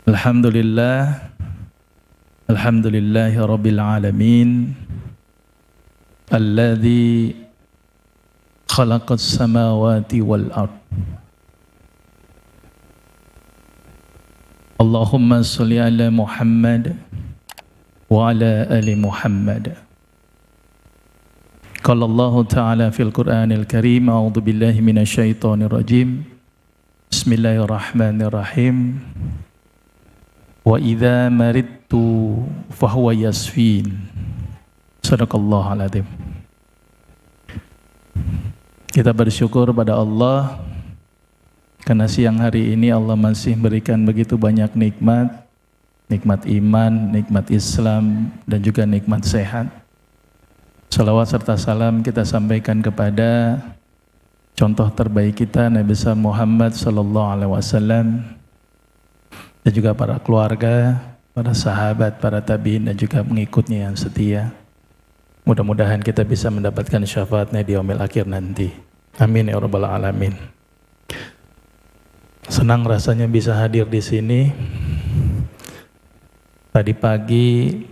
Alhamdulillah, alhamdulillahi rabbil alamin, alladzi khalaqas samawati wal ard. Allahumma sholli ala Muhammad wa ala ali Muhammad. Qala Allah Ta'ala fil Qur'anil Karim, a'udzu billahi minasyaitonir rajim. Bismillahirrahmanirrahim. Wa idza maridtu fahuwa yasfin. Shadaqallahul adzim. Kita bersyukur pada Allah karena siang hari ini Allah masih berikan begitu banyak nikmat, nikmat iman, nikmat Islam, dan juga nikmat sehat. Salawat serta salam kita sampaikan kepada contoh terbaik kita, Nabi besar Muhammad sallallahu alaihi wasallam, dan juga para keluarga, para sahabat, para tabi'in, dan juga pengikutnya yang setia. Mudah-mudahan kita bisa mendapatkan syafaatnya di yaumil akhir nanti. Amin ya rabbal alamin. Senang rasanya bisa hadir di sini. Tadi pagi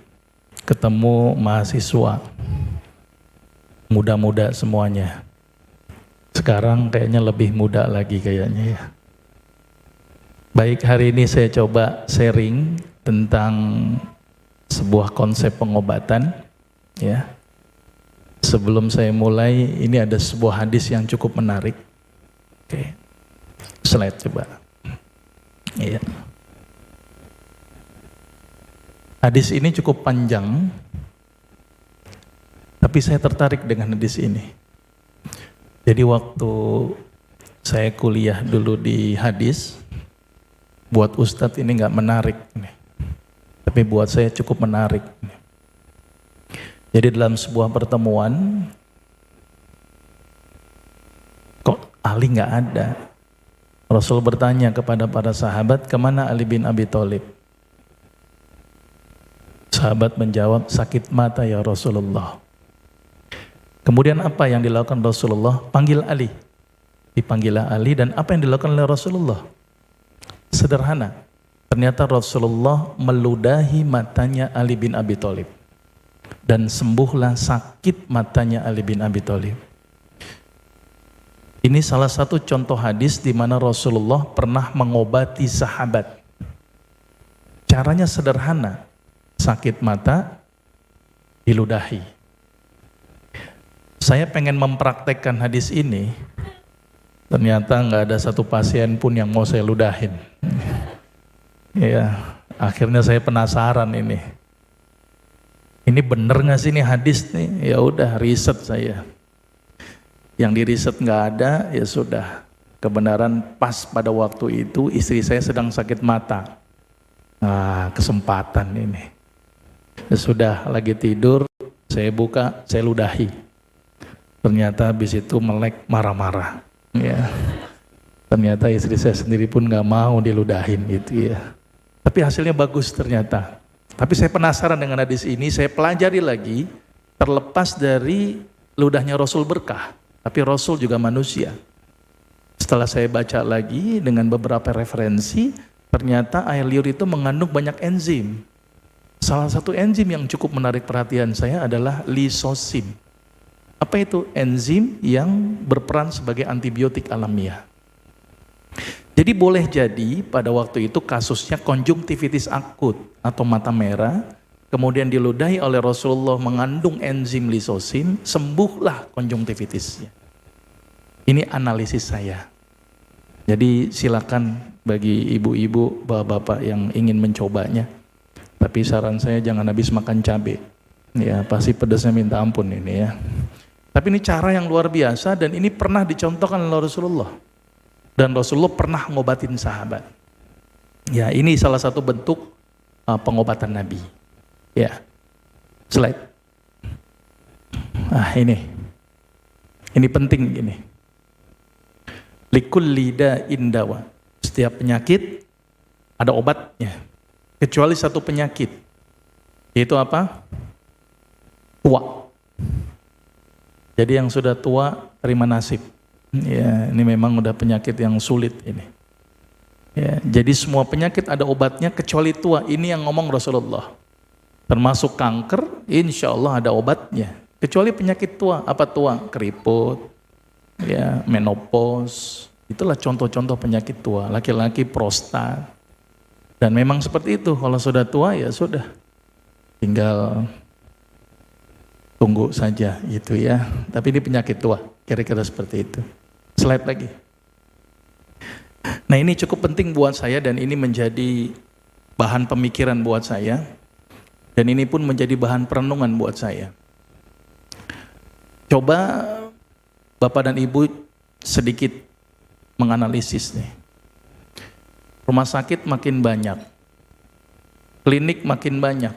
ketemu mahasiswa, muda-muda semuanya. Sekarang kayaknya lebih muda lagi kayaknya ya. Baik, hari ini saya coba sharing tentang sebuah konsep pengobatan ya. Sebelum saya mulai, ini ada sebuah hadis yang cukup menarik. Oke. Slide coba. Iya. Hadis ini cukup panjang, tapi saya tertarik dengan hadis ini. Jadi waktu saya kuliah dulu di hadis, buat Ustadz ini nggak menarik, tapi buat saya cukup menarik. Jadi dalam sebuah pertemuan, kok Ali nggak ada? Rasul bertanya kepada para sahabat, kemana Ali bin Abi Thalib? Sahabat menjawab, sakit mata ya Rasulullah. Kemudian apa yang dilakukan Rasulullah? Panggil Ali. Dipanggillah Ali, dan apa yang dilakukan oleh Rasulullah? Sederhana. Ternyata Rasulullah meludahi matanya Ali bin Abi Thalib. Dan sembuhlah sakit matanya Ali bin Abi Thalib. Ini salah satu contoh hadis di mana Rasulullah pernah mengobati sahabat. Caranya sederhana, sakit mata diludahi. Saya pengen mempraktekkan hadis ini, ternyata nggak ada satu pasien pun yang mau saya ludahin. Ya, akhirnya saya penasaran ini. Ini bener nggak sih ini hadis nih? Ya udah, riset saya. Yang di riset nggak ada, ya sudah. Kebenaran pas pada waktu itu istri saya sedang sakit mata. Nah, kesempatan ini. Ya sudah, lagi tidur, saya buka, saya ludahi. Ternyata habis itu melek marah-marah. Ya. Ternyata istri saya sendiri pun nggak mau diludahin gitu ya. Tapi hasilnya bagus ternyata. Tapi saya penasaran dengan hadis ini, saya pelajari lagi, terlepas dari ludahnya Rasul berkah. Tapi Rasul juga manusia. Setelah saya baca lagi dengan beberapa referensi, ternyata air liur itu mengandung banyak enzim. Salah satu enzim yang cukup menarik perhatian saya adalah lisosim. Apa itu? Enzim yang berperan sebagai antibiotik alamiah. Jadi boleh jadi pada waktu itu kasusnya konjungtivitis akut atau mata merah, kemudian diludahi oleh Rasulullah mengandung enzim lisosim, sembuhlah konjungtivitisnya. Ini analisis saya. Jadi silakan bagi ibu-ibu, bapak-bapak yang ingin mencobanya. Tapi saran saya jangan habis makan cabai. Ya, pasti pedasnya minta ampun ini ya. Tapi ini cara yang luar biasa dan ini pernah dicontohkan oleh Rasulullah. Dan Rasulullah pernah ngobatin sahabat. Ya, ini salah satu bentuk pengobatan Nabi. Ya, slide. Ini penting gini. Likulli da'in dawa. Setiap penyakit ada obatnya. Kecuali satu penyakit. Yaitu apa? Tua. Jadi yang sudah tua terima nasib. Ya, ini memang udah penyakit yang sulit ini. Ya, jadi semua penyakit ada obatnya kecuali tua. Ini yang ngomong Rasulullah. Termasuk kanker, insya Allah ada obatnya. Kecuali penyakit tua. Apa tua? Keriput, ya, menopause. Itulah contoh-contoh penyakit tua. Laki-laki prostat. Dan memang seperti itu. Kalau sudah tua ya sudah. Tinggal tunggu saja gitu ya. Tapi ini penyakit tua. Kira-kira seperti itu. Slide lagi. Nah ini cukup penting buat saya dan ini menjadi bahan pemikiran buat saya. Dan ini pun menjadi bahan perenungan buat saya. Coba Bapak dan Ibu sedikit menganalisis nih. Rumah sakit makin banyak. Klinik makin banyak.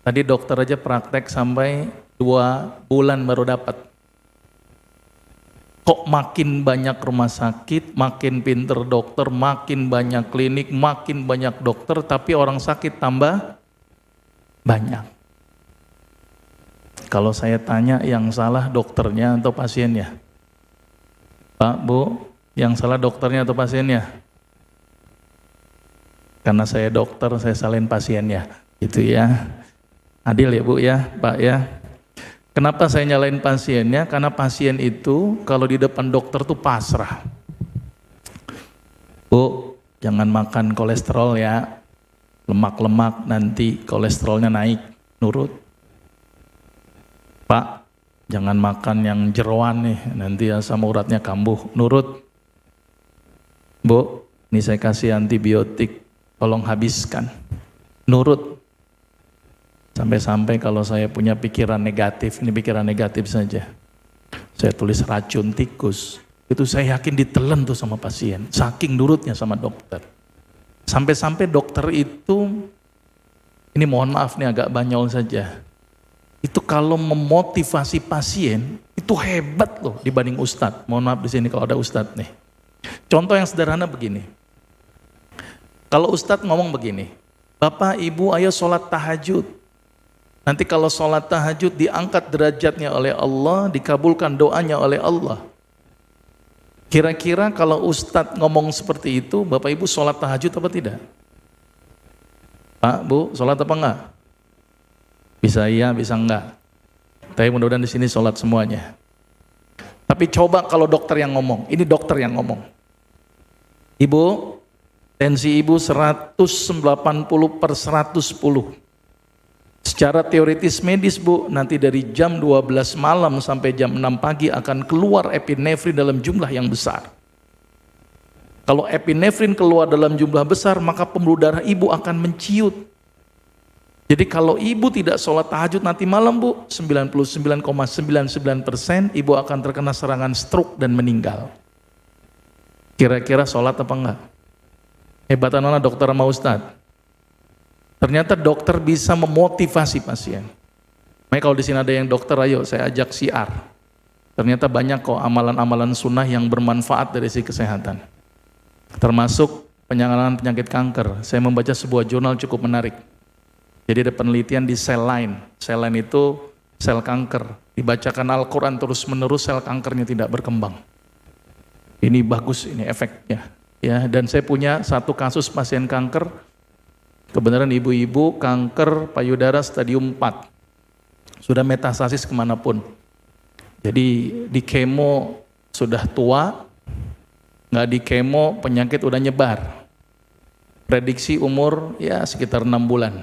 Tadi dokter aja praktek sampai 2 bulan baru dapat. Kok makin banyak rumah sakit, makin pinter dokter, makin banyak klinik, makin banyak dokter, tapi orang sakit tambah banyak. Kalau saya tanya yang salah dokternya atau pasiennya? Pak, Bu, yang salah dokternya atau pasiennya? Karena saya dokter, saya salahin pasiennya. Gitu ya. Adil ya Bu ya, Pak ya. Kenapa saya nyalain pasiennya? Karena pasien itu kalau di depan dokter tuh pasrah. Bu, jangan makan kolesterol ya. Lemak-lemak nanti kolesterolnya naik, nurut. Pak, jangan makan yang jeroan nih, nanti asam uratnya kambuh, nurut. Bu, ini saya kasih antibiotik, tolong habiskan, nurut. Sampai-sampai kalau saya punya pikiran negatif, ini pikiran negatif saja. Saya tulis racun tikus, itu saya yakin ditelan tuh sama pasien, saking nurutnya sama dokter. Sampai-sampai dokter itu, ini mohon maaf nih agak banyol saja, itu kalau memotivasi pasien, itu hebat loh dibanding ustadz. Mohon maaf di sini kalau ada ustadz nih. Contoh yang sederhana begini, kalau ustadz ngomong begini, Bapak Ibu ayo sholat tahajud. Nanti kalau sholat tahajud diangkat derajatnya oleh Allah, dikabulkan doanya oleh Allah. Kira-kira kalau ustadz ngomong seperti itu, Bapak Ibu sholat tahajud apa tidak? Pak, Bu, sholat apa enggak? Bisa iya, bisa enggak. Tapi mudah-mudahan di sini sholat semuanya. Tapi coba kalau dokter yang ngomong, ini dokter yang ngomong. Ibu, tensi ibu 190/110. Secara teoritis medis Bu, nanti dari jam 12 malam sampai jam 6 pagi akan keluar epinefrin dalam jumlah yang besar. Kalau epinefrin keluar dalam jumlah besar, maka pembuluh darah ibu akan menciut. Jadi kalau ibu tidak sholat tahajud nanti malam Bu, 99,99% ibu akan terkena serangan stroke dan meninggal. Kira-kira sholat apa enggak? Hebatan mana dokter sama ustadz? Ternyata dokter bisa memotivasi pasien. Makanya kalau di sini ada yang dokter, ayo saya ajak siar. Ternyata banyak kok amalan-amalan sunnah yang bermanfaat dari sisi kesehatan. Termasuk penanganan penyakit kanker. Saya membaca sebuah jurnal cukup menarik. Jadi ada penelitian di sel line. Sel line itu sel kanker. Dibacakan Al-Quran terus-menerus, sel kankernya tidak berkembang. Ini bagus, ini efeknya. Ya, dan saya punya satu kasus pasien kanker. Kebenaran ibu-ibu kanker payudara stadium 4. Sudah metastasis kemanapun. Jadi di kemo sudah tua, nggak di kemo penyakit udah nyebar. Prediksi umur ya sekitar 6 bulan.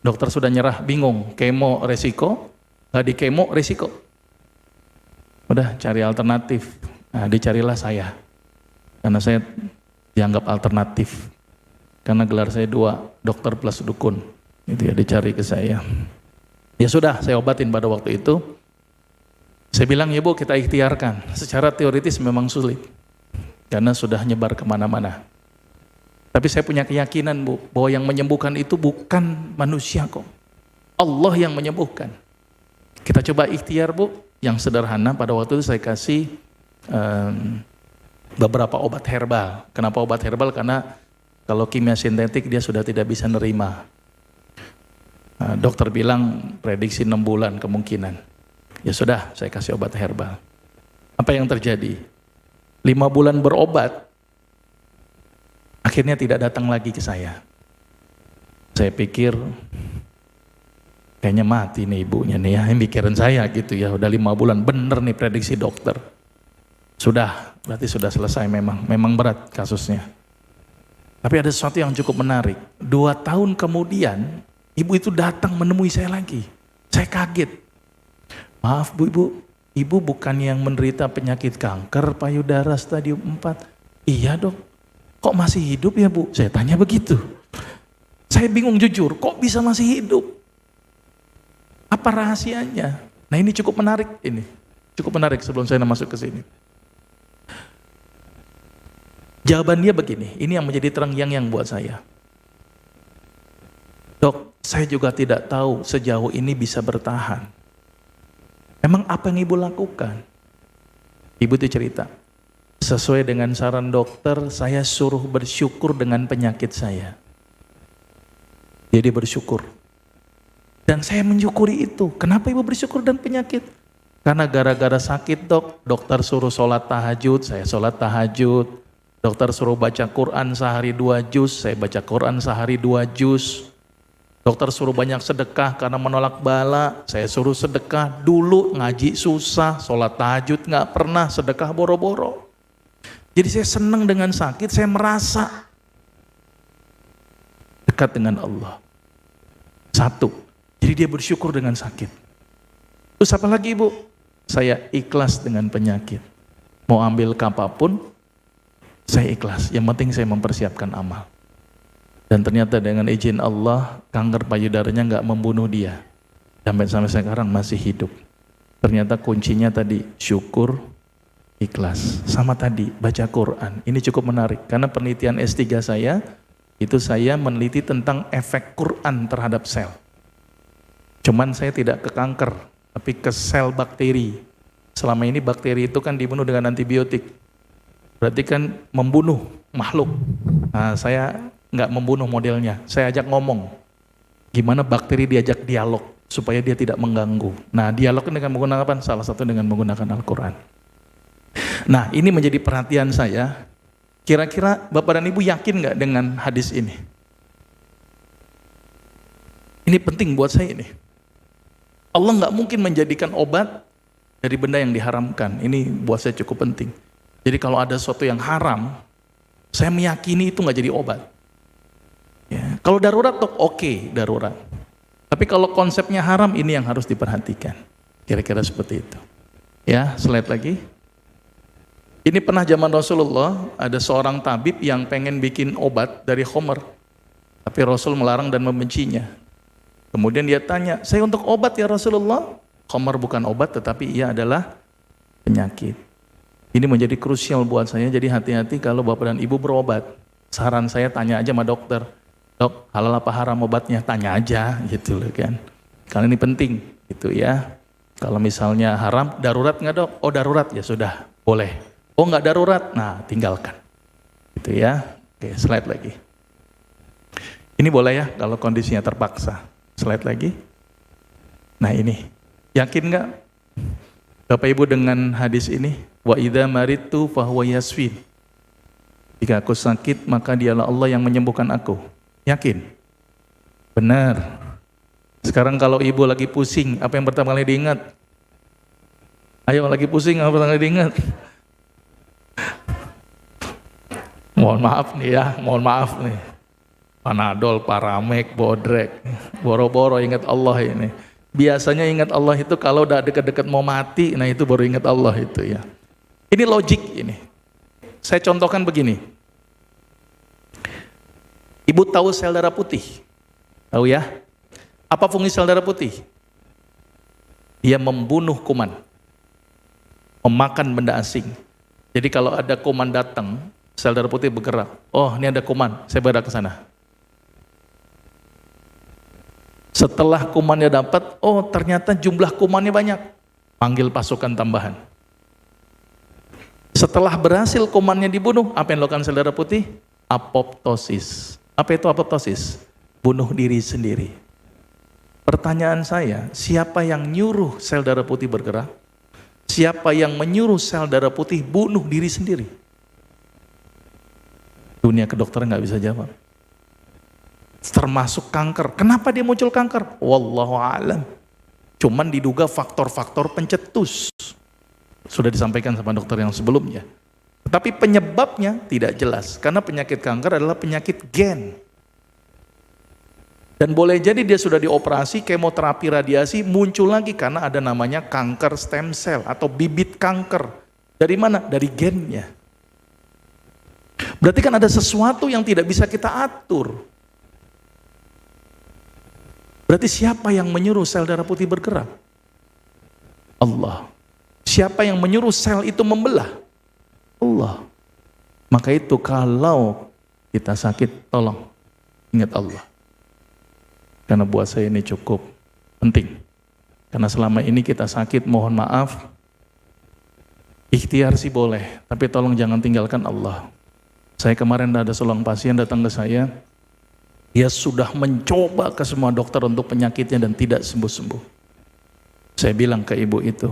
Dokter sudah nyerah, bingung, kemo resiko, nggak di kemo resiko. Udah cari alternatif. Nah dicarilah saya. Karena saya dianggap alternatif. Karena gelar saya 2, dokter plus dukun. Itu ya dicari ke saya. Ya sudah, saya obatin pada waktu itu. Saya bilang, ya Bu kita ikhtiarkan. Secara teoritis memang sulit. Karena sudah nyebar kemana-mana. Tapi saya punya keyakinan Bu, bahwa yang menyembuhkan itu bukan manusia kok. Allah yang menyembuhkan. Kita coba ikhtiar Bu, yang sederhana pada waktu itu saya kasih beberapa obat herbal. Kenapa obat herbal? Karena kalau kimia sintetik dia sudah tidak bisa nerima. Dokter bilang prediksi 6 bulan kemungkinan. Ya sudah, saya kasih obat herbal. Apa yang terjadi? 5 bulan berobat, Akhirnya tidak datang lagi ke saya. Saya pikir kayaknya mati nih ibunya nih ya, yang pikiran saya gitu ya, udah 5 bulan, bener nih prediksi dokter. Sudah, berarti sudah selesai memang berat kasusnya. Tapi ada sesuatu yang cukup menarik. 2 tahun kemudian, ibu itu datang menemui saya lagi. Saya kaget. Maaf bu, ibu bukan yang menderita penyakit kanker payudara stadium 4. Iya dok, kok masih hidup ya bu? Saya tanya begitu. Saya bingung jujur, kok bisa masih hidup? Apa rahasianya? Nah ini cukup menarik ini. Cukup menarik sebelum saya masuk ke sini. Jawaban dia begini, ini yang menjadi terngiang-ngiang buat saya. Dok, saya juga tidak tahu sejauh ini bisa bertahan. Emang apa yang ibu lakukan? Ibu itu cerita, sesuai dengan saran dokter, saya suruh bersyukur dengan penyakit saya. Jadi bersyukur. Dan saya mensyukuri itu. Kenapa ibu bersyukur dan penyakit? Karena gara-gara sakit dok, dokter suruh sholat tahajud, saya sholat tahajud. Dokter suruh baca Quran sehari 2 juz, saya baca Quran sehari 2 juz. Dokter suruh banyak sedekah karena menolak bala, saya suruh sedekah. Dulu ngaji susah, sholat tahajud gak pernah, sedekah boro-boro. Jadi saya senang dengan sakit, saya merasa dekat dengan Allah. 1, jadi dia bersyukur dengan sakit. Terus apa lagi ibu? Saya ikhlas dengan penyakit. Mau ambil kapapun, saya ikhlas. Yang penting saya mempersiapkan amal. Dan ternyata dengan izin Allah, kanker payudaranya nggak membunuh dia. Sampai sekarang masih hidup. Ternyata kuncinya tadi, syukur, ikhlas. Sama tadi, baca Quran. Ini cukup menarik, karena penelitian S3 saya, itu saya meneliti tentang efek Quran terhadap sel. Cuman saya tidak ke kanker, tapi ke sel bakteri. Selama ini bakteri itu kan dibunuh dengan antibiotik. Berarti kan membunuh makhluk. Nah, saya nggak membunuh modelnya, saya ajak ngomong. Gimana bakteri diajak dialog supaya dia tidak mengganggu. Nah, dialognya dengan menggunakan apa? Salah satu dengan menggunakan Al-Quran. Nah, ini menjadi perhatian saya. Kira-kira Bapak dan Ibu yakin nggak dengan hadis ini? Ini penting buat saya ini. Allah nggak mungkin menjadikan obat dari benda yang diharamkan. Ini buat saya cukup penting. Jadi kalau ada sesuatu yang haram, saya meyakini itu nggak jadi obat. Ya. Kalau darurat, oke, darurat. Tapi kalau konsepnya haram, ini yang harus diperhatikan. Kira-kira seperti itu. Ya, slide lagi. Ini pernah zaman Rasulullah, ada seorang tabib yang pengen bikin obat dari khamr. Tapi Rasul melarang dan membencinya. Kemudian dia tanya, saya untuk obat ya Rasulullah? Khamr bukan obat, tetapi ia adalah penyakit. Ini menjadi krusial buat saya, jadi hati-hati kalau Bapak dan Ibu berobat. Saran saya tanya aja sama dokter. Dok, halal apa haram obatnya? Tanya aja gitu loh kan. Karena ini penting gitu ya. Kalau misalnya haram, darurat nggak dok? Oh darurat, ya sudah, boleh. Oh nggak darurat, nah tinggalkan. Gitu ya. Oke, slide lagi. Ini boleh ya kalau kondisinya terpaksa. Slide lagi. Nah ini, yakin nggak Bapak Ibu dengan hadis ini? Wa idza maridtu fahuwa yasfin. Jika aku sakit, maka dialah Allah yang menyembuhkan aku. Yakin? Benar. Sekarang kalau ibu lagi pusing, apa yang pertama kali diingat? Ayo lagi pusing, apa pertama kali diingat? Mohon maaf nih ya, mohon maaf nih. Panadol, Paramek, Bodrek, boro-boro ingat Allah ini. Biasanya ingat Allah itu kalau udah dekat-dekat mau mati, nah itu baru ingat Allah itu ya. Ini logik ini. Saya contohkan begini. Ibu tahu sel darah putih? Tahu ya? Apa fungsi sel darah putih? Dia membunuh kuman. Memakan benda asing. Jadi kalau ada kuman datang, sel darah putih bergerak. Oh, ini ada kuman, saya bergerak ke sana. Setelah kumannya dapat, oh ternyata jumlah kumannya banyak. Panggil pasukan tambahan. Setelah berhasil kumannya dibunuh, apa yang dilakukan sel darah putih? Apoptosis. Apa itu apoptosis? Bunuh diri sendiri. Pertanyaan saya, siapa yang nyuruh sel darah putih bergerak? Siapa yang menyuruh sel darah putih bunuh diri sendiri? Dunia kedokteran nggak bisa jawab. Termasuk kanker. Kenapa dia muncul kanker? Wallahu a'lam. Cuman diduga faktor-faktor pencetus. Sudah disampaikan sama dokter yang sebelumnya. Tapi penyebabnya tidak jelas. Karena penyakit kanker adalah penyakit gen. Dan boleh jadi dia sudah dioperasi, kemoterapi, radiasi, muncul lagi karena ada namanya kanker stem cell atau bibit kanker. Dari mana? Dari gennya. Berarti kan ada sesuatu yang tidak bisa kita atur. Berarti siapa yang menyuruh sel darah putih bergerak? Allah. Siapa yang menyuruh sel itu membelah? Allah. Maka itu kalau kita sakit, tolong ingat Allah. Karena buat saya ini cukup penting. Karena selama ini kita sakit, mohon maaf, ikhtiar sih boleh, tapi tolong jangan tinggalkan Allah. Saya kemarin ada seorang pasien datang ke saya, dia sudah mencoba ke semua dokter untuk penyakitnya dan tidak sembuh-sembuh. Saya bilang ke ibu itu,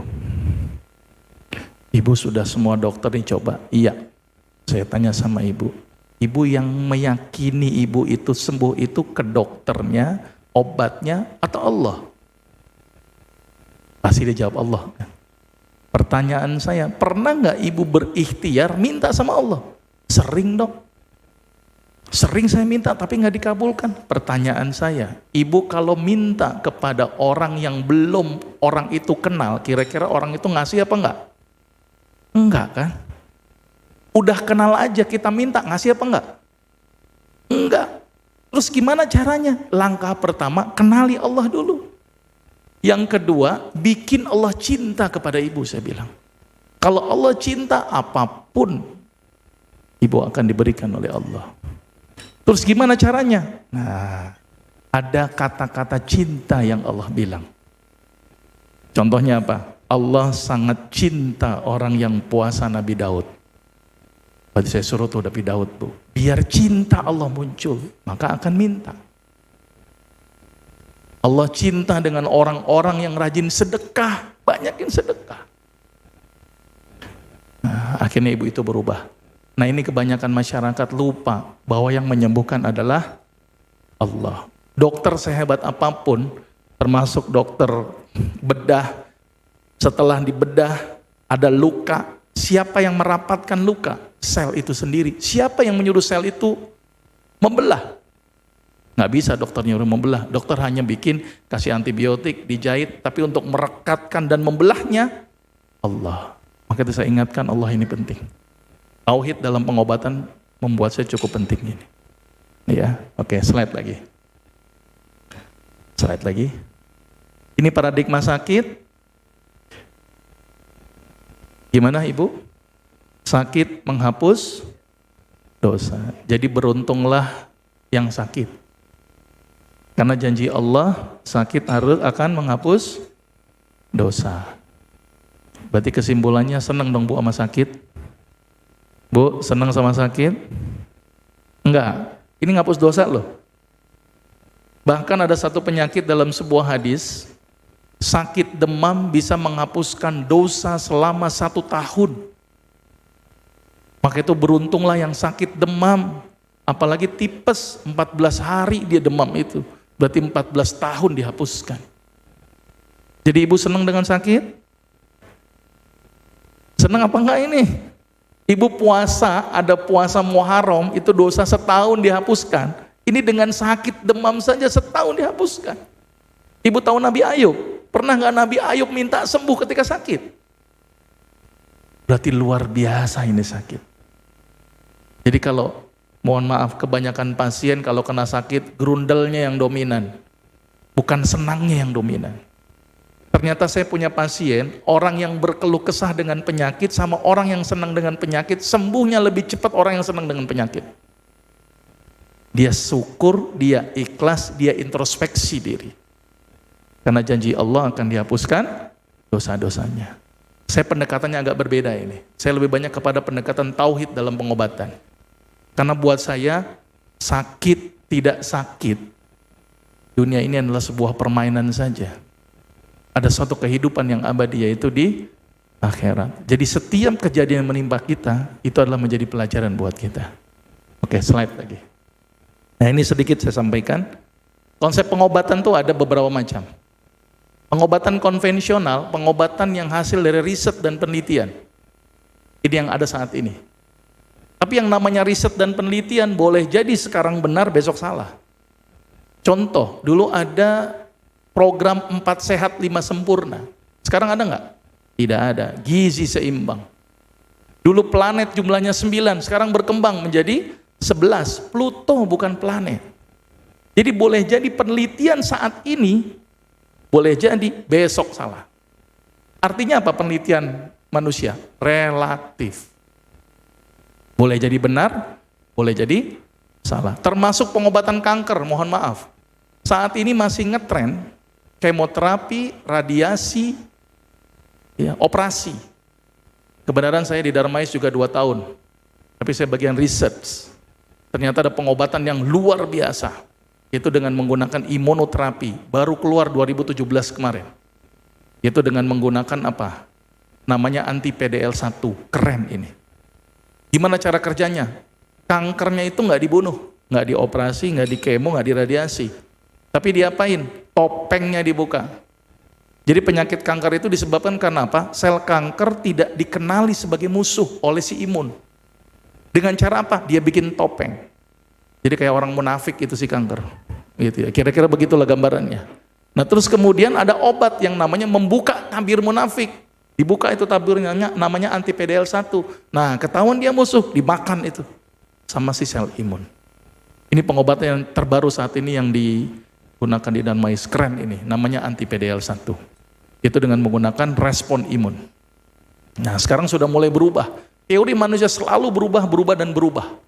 ibu sudah semua dokter dicoba? Iya. Saya tanya sama ibu, ibu yang meyakini ibu itu sembuh itu ke dokternya, obatnya, atau Allah? Pasti dia jawab Allah. Pertanyaan saya, pernah nggak ibu berikhtiar minta sama Allah? Sering dong. Sering saya minta tapi nggak dikabulkan. Pertanyaan saya, ibu kalau minta kepada orang yang belum orang itu kenal, kira-kira orang itu ngasih apa enggak? Enggak kan? Udah kenal aja kita minta, ngasih apa enggak? Enggak. Terus gimana caranya? Langkah pertama, kenali Allah dulu. Yang kedua, bikin Allah cinta kepada ibu, saya bilang. Kalau Allah cinta, apapun ibu akan diberikan oleh Allah. Terus gimana caranya? Nah, ada kata-kata cinta yang Allah bilang. Contohnya apa? Allah sangat cinta orang yang puasa Nabi Daud. Berarti saya suruh tuh Nabi Daud tuh, biar cinta Allah muncul, maka akan minta. Allah cinta dengan orang-orang yang rajin sedekah, banyakin sedekah. Nah, akhirnya ibu itu berubah. Nah ini kebanyakan masyarakat lupa bahwa yang menyembuhkan adalah Allah. Dokter sehebat apapun, termasuk dokter bedah, setelah dibedah ada luka, siapa yang merapatkan luka? Sel itu sendiri. Siapa yang menyuruh sel itu membelah? Nggak bisa dokter nyuruh membelah. Dokter hanya bikin, kasih antibiotik, dijahit, tapi untuk merekatkan dan membelahnya Allah. Maka itu saya ingatkan Allah ini penting. Tauhid dalam pengobatan membuat saya cukup penting ini. Ya, oke, slide lagi. Slide lagi. Ini paradigma sakit. Gimana Ibu? Sakit menghapus dosa. Jadi beruntunglah yang sakit. Karena janji Allah, sakit akan menghapus dosa. Berarti kesimpulannya senang dong Bu sama sakit? Bu, senang sama sakit? Enggak, ini ngapus dosa loh. Bahkan ada satu penyakit dalam sebuah hadis, sakit demam bisa menghapuskan dosa selama 1 tahun. Maka itu beruntunglah yang sakit demam, apalagi tipes 14 hari dia demam itu, berarti 14 tahun dihapuskan. Jadi ibu senang dengan sakit? Senang apa enggak ini? Ibu puasa, ada puasa Muharram, itu dosa setahun dihapuskan. Ini dengan sakit demam saja setahun dihapuskan. Ibu tahu Nabi Ayub? Pernah nggak Nabi Ayub minta sembuh ketika sakit? Berarti luar biasa ini sakit. Jadi kalau, mohon maaf, kebanyakan pasien kalau kena sakit, grundelnya yang dominan. Bukan senangnya yang dominan. Ternyata saya punya pasien, orang yang berkeluh kesah dengan penyakit sama orang yang senang dengan penyakit, sembuhnya lebih cepat orang yang senang dengan penyakit. Dia syukur, dia ikhlas, dia introspeksi diri. Karena janji Allah akan dihapuskan dosa-dosanya. Saya pendekatannya agak berbeda ini. Saya lebih banyak kepada pendekatan tauhid dalam pengobatan. Karena buat saya, sakit tidak sakit, dunia ini adalah sebuah permainan saja. Ada suatu kehidupan yang abadi, yaitu di akhirat. Jadi setiap kejadian yang menimpa kita, itu adalah menjadi pelajaran buat kita. Oke, slide lagi. Nah ini sedikit saya sampaikan. Konsep pengobatan tuh ada beberapa macam. Pengobatan konvensional, pengobatan yang hasil dari riset dan penelitian. Ini yang ada saat ini. Tapi yang namanya riset dan penelitian boleh jadi sekarang benar, besok salah. Contoh, dulu ada program 4 sehat 5 sempurna. Sekarang ada nggak? Tidak ada. Gizi seimbang. Dulu planet jumlahnya 9, sekarang berkembang menjadi 11. Pluto bukan planet. Jadi boleh jadi penelitian saat ini, boleh jadi besok salah. Artinya apa penelitian manusia? Relatif. Boleh jadi benar, boleh jadi salah. Termasuk pengobatan kanker, mohon maaf. Saat ini masih ngetren kemoterapi, radiasi, ya, operasi. Kebenaran saya di Darmais juga 2 tahun. Tapi saya bagian research. Ternyata ada pengobatan yang luar biasa. Itu dengan menggunakan imunoterapi, baru keluar 2017 kemarin. Itu dengan menggunakan apa? Namanya anti PDL1, keren ini. Gimana cara kerjanya? Kankernya itu nggak dibunuh, nggak dioperasi, nggak dikemo, nggak diradiasi. Tapi diapain? Topengnya dibuka. Jadi penyakit kanker itu disebabkan karena apa? Sel kanker tidak dikenali sebagai musuh oleh si imun. Dengan cara apa? Dia bikin topeng. Jadi kayak orang munafik itu si kanker, gitu ya. Kira-kira begitulah gambarannya. Nah terus kemudian ada obat yang namanya membuka tabir munafik. Dibuka itu tabirnya namanya anti PDL1. Nah ketahuan dia musuh, dimakan itu sama si sel imun. Ini pengobatan yang terbaru saat ini yang digunakan di Darmais, keren ini, namanya anti PDL1. Itu dengan menggunakan respon imun. Nah sekarang sudah mulai berubah. Teori manusia selalu berubah dan berubah.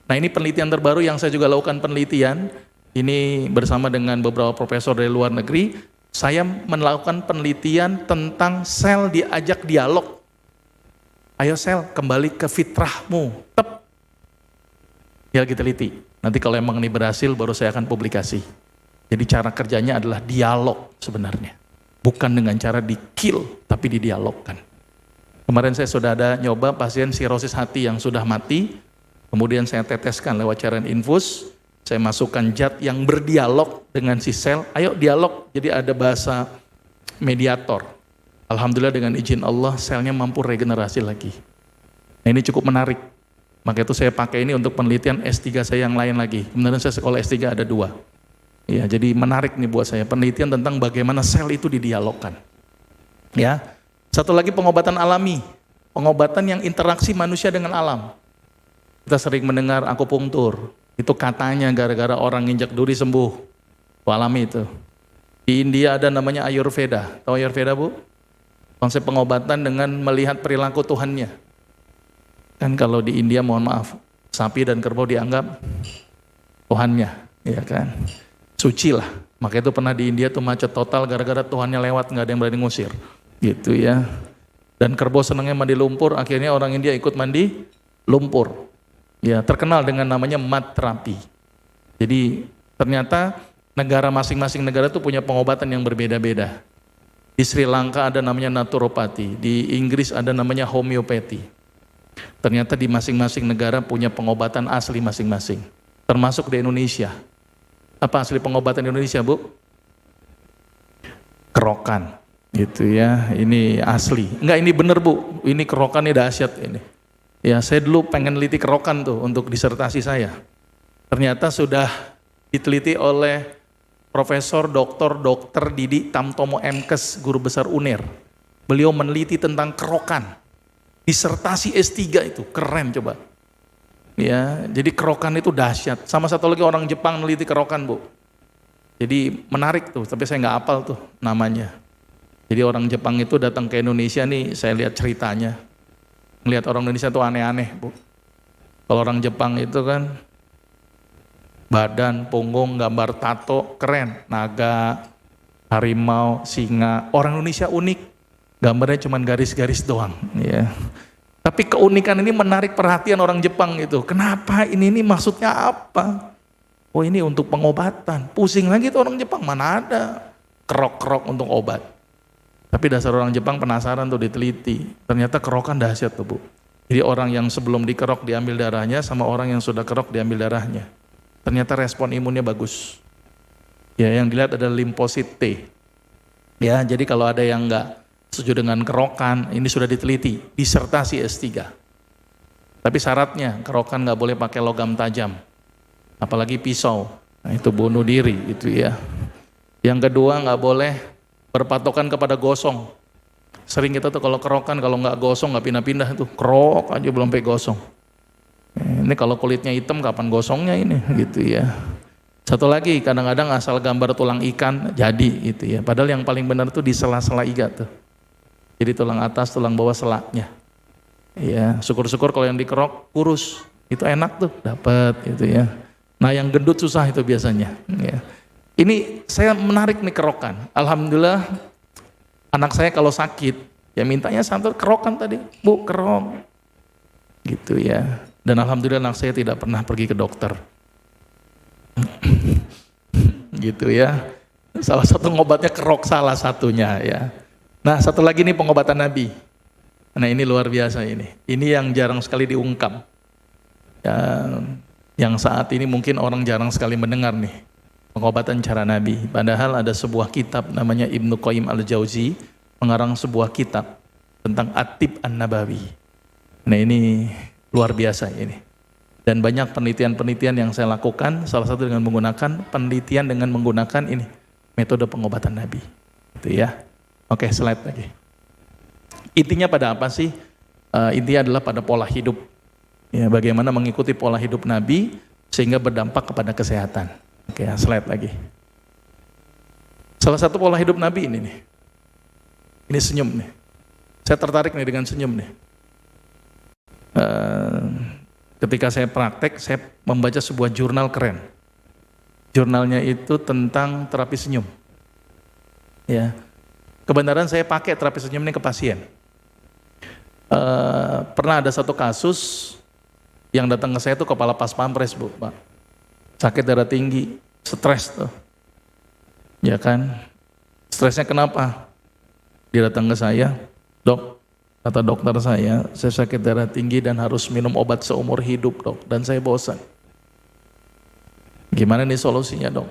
Nah ini penelitian terbaru yang saya juga lakukan penelitian, ini bersama dengan beberapa profesor dari luar negeri, saya melakukan penelitian tentang sel diajak dialog. Ayo sel, kembali ke fitrahmu, ya kita teliti. Nanti kalau emang ini berhasil baru saya akan publikasi. Jadi cara kerjanya adalah dialog sebenarnya. Bukan dengan cara di-kill, tapi didialogkan. Kemarin saya sudah ada nyoba pasien sirosis hati yang sudah mati, kemudian saya teteskan lewat cairan infus, saya masukkan zat yang berdialog dengan si sel, ayo dialog, jadi ada bahasa mediator. Alhamdulillah dengan izin Allah, selnya mampu regenerasi lagi. Nah ini cukup menarik, maka itu saya pakai ini untuk penelitian S3 saya yang lain lagi. Kemudian saya sekolah S3 ada 2. Ya, jadi menarik nih buat saya, penelitian tentang bagaimana sel itu didialogkan. Ya, satu lagi pengobatan alami, pengobatan yang interaksi manusia dengan alam. Kita sering mendengar akupunktur, itu katanya gara-gara orang nginjak duri sembuh. Alami itu. Di India ada namanya Ayurveda. Tahu Ayurveda Bu? Konsep pengobatan dengan melihat perilaku Tuhannya. Kan kalau di India mohon maaf, sapi dan kerbau dianggap Tuhannya, ya kan? Suci lah. Maka itu pernah di India tuh macet total gara-gara Tuhannya lewat, nggak ada yang berani ngusir. Gitu ya. Dan kerbau senangnya mandi lumpur, akhirnya orang India ikut mandi lumpur. Ya, terkenal dengan namanya mat terapi. Jadi ternyata negara masing-masing negara itu punya pengobatan yang berbeda-beda. Di Sri Lanka ada namanya naturopati, di Inggris ada namanya homeopati. Ternyata di masing-masing negara punya pengobatan asli masing-masing. Termasuk di Indonesia. Apa asli pengobatan di Indonesia, Bu? Kerokan. Gitu ya, ini asli. Enggak, ini bener Bu, ini kerokan ini dahsyat ini. Ya, saya dulu pengen teliti kerokan tuh untuk disertasi saya. Ternyata sudah diteliti oleh Profesor Dr. Didi Tamtomo Mkes, guru besar UNER. Beliau meneliti tentang kerokan. Disertasi S3 itu, keren coba. Ya, jadi kerokan itu dahsyat. Sama satu lagi orang Jepang meneliti kerokan, Bu. Jadi menarik tuh, tapi saya nggak hafal tuh namanya. Jadi orang Jepang itu datang ke Indonesia nih, saya lihat ceritanya. Ngelihat orang Indonesia tuh aneh-aneh, Bu. Kalau orang Jepang itu kan badan, punggung, gambar tato, keren. Naga, harimau, singa. Orang Indonesia unik, gambarnya cuma garis-garis doang. Ya. Tapi keunikan ini menarik perhatian orang Jepang itu. Kenapa ini maksudnya apa? Oh ini untuk pengobatan. Pusing lagi tuh orang Jepang, mana ada kerok-kerok untuk obat. Tapi dasar orang Jepang penasaran tuh diteliti. Ternyata kerokan dahsyat tuh Bu. Jadi orang yang sebelum dikerok diambil darahnya sama orang yang sudah kerok diambil darahnya. Ternyata respon imunnya bagus. Ya, yang dilihat adalah limfosit T. Ya, jadi kalau ada yang enggak setuju dengan kerokan, ini sudah diteliti, disertasi S3. Tapi syaratnya kerokan enggak boleh pakai logam tajam. Apalagi pisau. Nah, itu bunuh diri itu ya. Yang kedua enggak boleh berpatokan kepada gosong. Sering kita tuh kalau kerokan, kalau nggak gosong, nggak pindah-pindah tuh, kerok aja belum sampai gosong. Ini kalau kulitnya hitam kapan gosongnya ini gitu ya. Satu lagi, kadang-kadang asal gambar tulang ikan jadi gitu ya. Padahal yang paling benar tuh di sela-sela iga tuh. Jadi tulang atas, tulang bawah selaknya. Ya, syukur-syukur kalau yang dikerok kurus, itu enak tuh, dapat gitu ya. Nah, yang gendut susah itu biasanya. Ya. Ini saya menarik nih kerokan. Alhamdulillah. Anak saya kalau sakit, ya mintanya santur kerokan tadi, Bu kerok, gitu ya. Dan alhamdulillah anak saya tidak pernah pergi ke dokter, gitu ya. Salah satu ngobatnya kerok salah satunya ya. Nah satu lagi nih pengobatan Nabi. Nah ini luar biasa ini. Ini yang jarang sekali diungkap. Ya, yang saat ini mungkin orang jarang sekali mendengar nih. Pengobatan cara Nabi. Padahal ada sebuah kitab namanya Ibnu Qayyim Al-Jauzi mengarang sebuah kitab tentang At-Tib An-Nabawi. Nah ini luar biasa ini. Dan banyak penelitian-penelitian yang saya lakukan, salah satu dengan menggunakan penelitian dengan menggunakan ini metode pengobatan Nabi. Itu ya. Oke, slide lagi. Intinya pada apa sih? Intinya adalah pada pola hidup. Ya, bagaimana mengikuti pola hidup Nabi sehingga berdampak kepada kesehatan. Oke, slide lagi. Salah satu pola hidup Nabi ini nih. Ini senyum nih. Saya tertarik nih dengan senyum nih. Ketika saya praktek, saya membaca sebuah jurnal keren. Jurnalnya itu tentang terapi senyum. Ya, kebenaran saya pakai terapi senyum ini ke pasien. Pernah ada satu kasus yang datang ke saya itu kepala pas pampres, Bu, Pak. Sakit darah tinggi, stres tuh. Ya kan? Stresnya kenapa? Dia datang ke saya, Dok, kata dokter saya sakit darah tinggi dan harus minum obat seumur hidup, Dok, dan saya bosan. Gimana nih solusinya, Dok?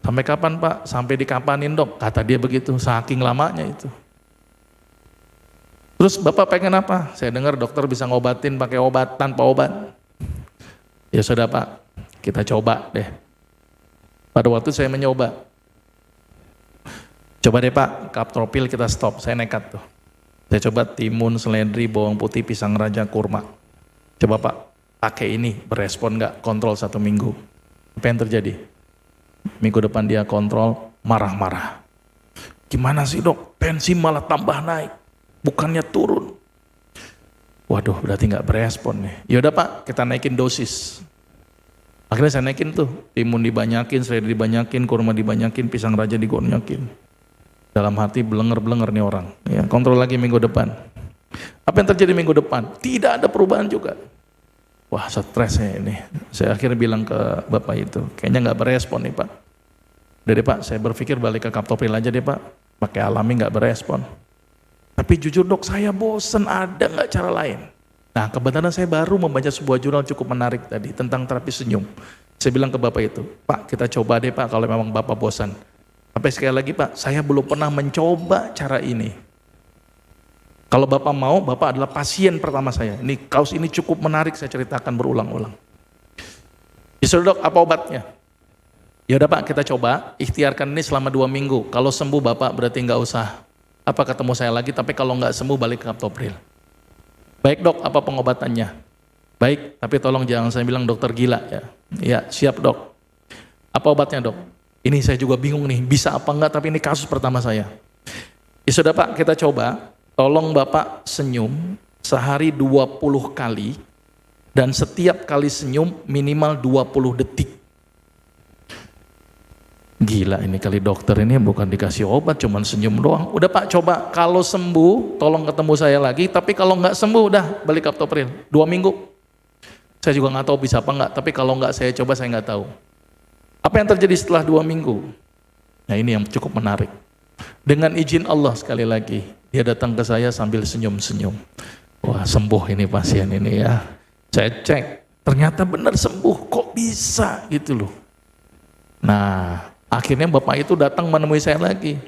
Sampai kapan, Pak? Sampai dikapanin, Dok? Kata dia begitu, saking lamanya itu. Terus Bapak pengen apa? Saya dengar dokter bisa ngobatin pakai obat, tanpa obat. Ya sudah, Pak, kita coba deh. Pada waktu saya mencoba, coba deh Pak, kaptropil kita stop. Saya nekat tuh. Saya coba timun, seledri, bawang putih, pisang raja, kurma. Coba Pak, pakai ini, berespon nggak? Kontrol 1 minggu. Apa yang terjadi? Minggu depan dia kontrol, marah-marah. Gimana sih, Dok? Tensi malah tambah naik, bukannya turun. Waduh, berarti nggak berespon nih. Yaudah Pak, kita naikin dosis. Akhirnya saya naikin tuh, timun dibanyakin, seledri dibanyakin, kurma dibanyakin, pisang raja dibanyakin. Dalam hati belenger-belenger nih orang. Ya, kontrol lagi minggu depan. Apa yang terjadi minggu depan? Tidak ada perubahan juga. Wah, stres ya ini. Saya akhirnya bilang ke Bapak itu, kayaknya nggak berespon nih Pak. Dari Pak, saya berpikir balik ke kaptopril aja deh Pak. Pakai alami nggak berespon. Tapi jujur Dok, saya bosen, ada nggak cara lain? Nah, kebetulan saya baru membaca sebuah jurnal cukup menarik tadi tentang terapi senyum. Saya bilang ke Bapak itu, Pak, kita coba deh Pak kalau memang Bapak bosan. Sampai sekali lagi Pak, saya belum pernah mencoba cara ini. Kalau Bapak mau, Bapak adalah pasien pertama saya. Ini kasus ini cukup menarik, saya ceritakan berulang-ulang. Disuruh Dok, apa obatnya? Ya udah Pak, kita coba, ikhtiarkan ini selama 2 minggu. Kalau sembuh Bapak berarti nggak usah ketemu saya lagi, tapi kalau nggak sembuh balik ke kaptopril. Baik Dok, apa pengobatannya? Baik, tapi tolong jangan saya bilang dokter gila ya. Ya, siap Dok. Apa obatnya Dok? Ini saya juga bingung nih, bisa apa enggak, tapi ini kasus pertama saya. Ya sudah Pak, kita coba. Tolong Bapak senyum sehari 20 kali dan setiap kali senyum minimal 20 detik. Gila ini kali dokter ini bukan dikasih obat, cuman senyum doang. Udah Pak, coba kalau sembuh tolong ketemu saya lagi, tapi kalau nggak sembuh udah balik kaptopril 2 minggu. Saya juga nggak tahu bisa apa nggak, tapi kalau nggak saya coba saya nggak tahu. Apa yang terjadi setelah 2 minggu? Nah ini yang cukup menarik. Dengan izin Allah sekali lagi, dia datang ke saya sambil senyum-senyum. Wah, sembuh ini pasien ini ya. Saya cek, ternyata benar sembuh, kok bisa gitu loh. Nah, akhirnya bapak itu datang menemui saya lagi.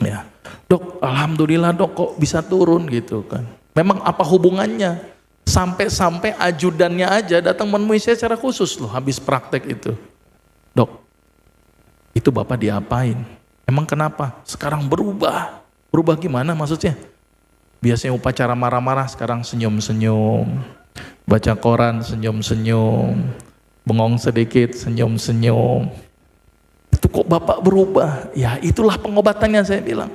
Ya, dok, alhamdulillah dok, kok bisa turun gitu kan. Memang apa hubungannya? Sampai-sampai ajudannya aja datang menemui saya secara khusus loh, habis praktek itu. Dok, itu bapak diapain? Emang kenapa? Sekarang berubah. Berubah gimana maksudnya? Biasanya upacara marah-marah, sekarang senyum-senyum. Baca koran, senyum-senyum. Bengong sedikit, senyum-senyum. Itu kok bapak berubah? Ya itulah pengobatannya saya bilang.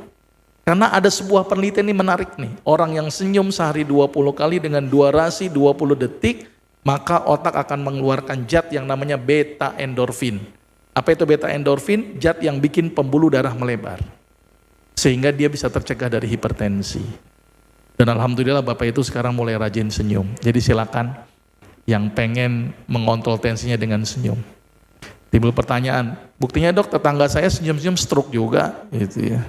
Karena ada sebuah penelitian ini menarik nih. Orang yang senyum sehari 20 kali dengan durasi 20 detik, maka otak akan mengeluarkan zat yang namanya beta endorfin. Apa itu beta endorfin? Zat yang bikin pembuluh darah melebar. Sehingga dia bisa tercegah dari hipertensi. Dan alhamdulillah bapak itu sekarang mulai rajin senyum. Jadi silakan yang pengen mengontrol tensinya dengan senyum. Timbul pertanyaan, buktinya dok tetangga saya senyum-senyum stroke juga gitu ya.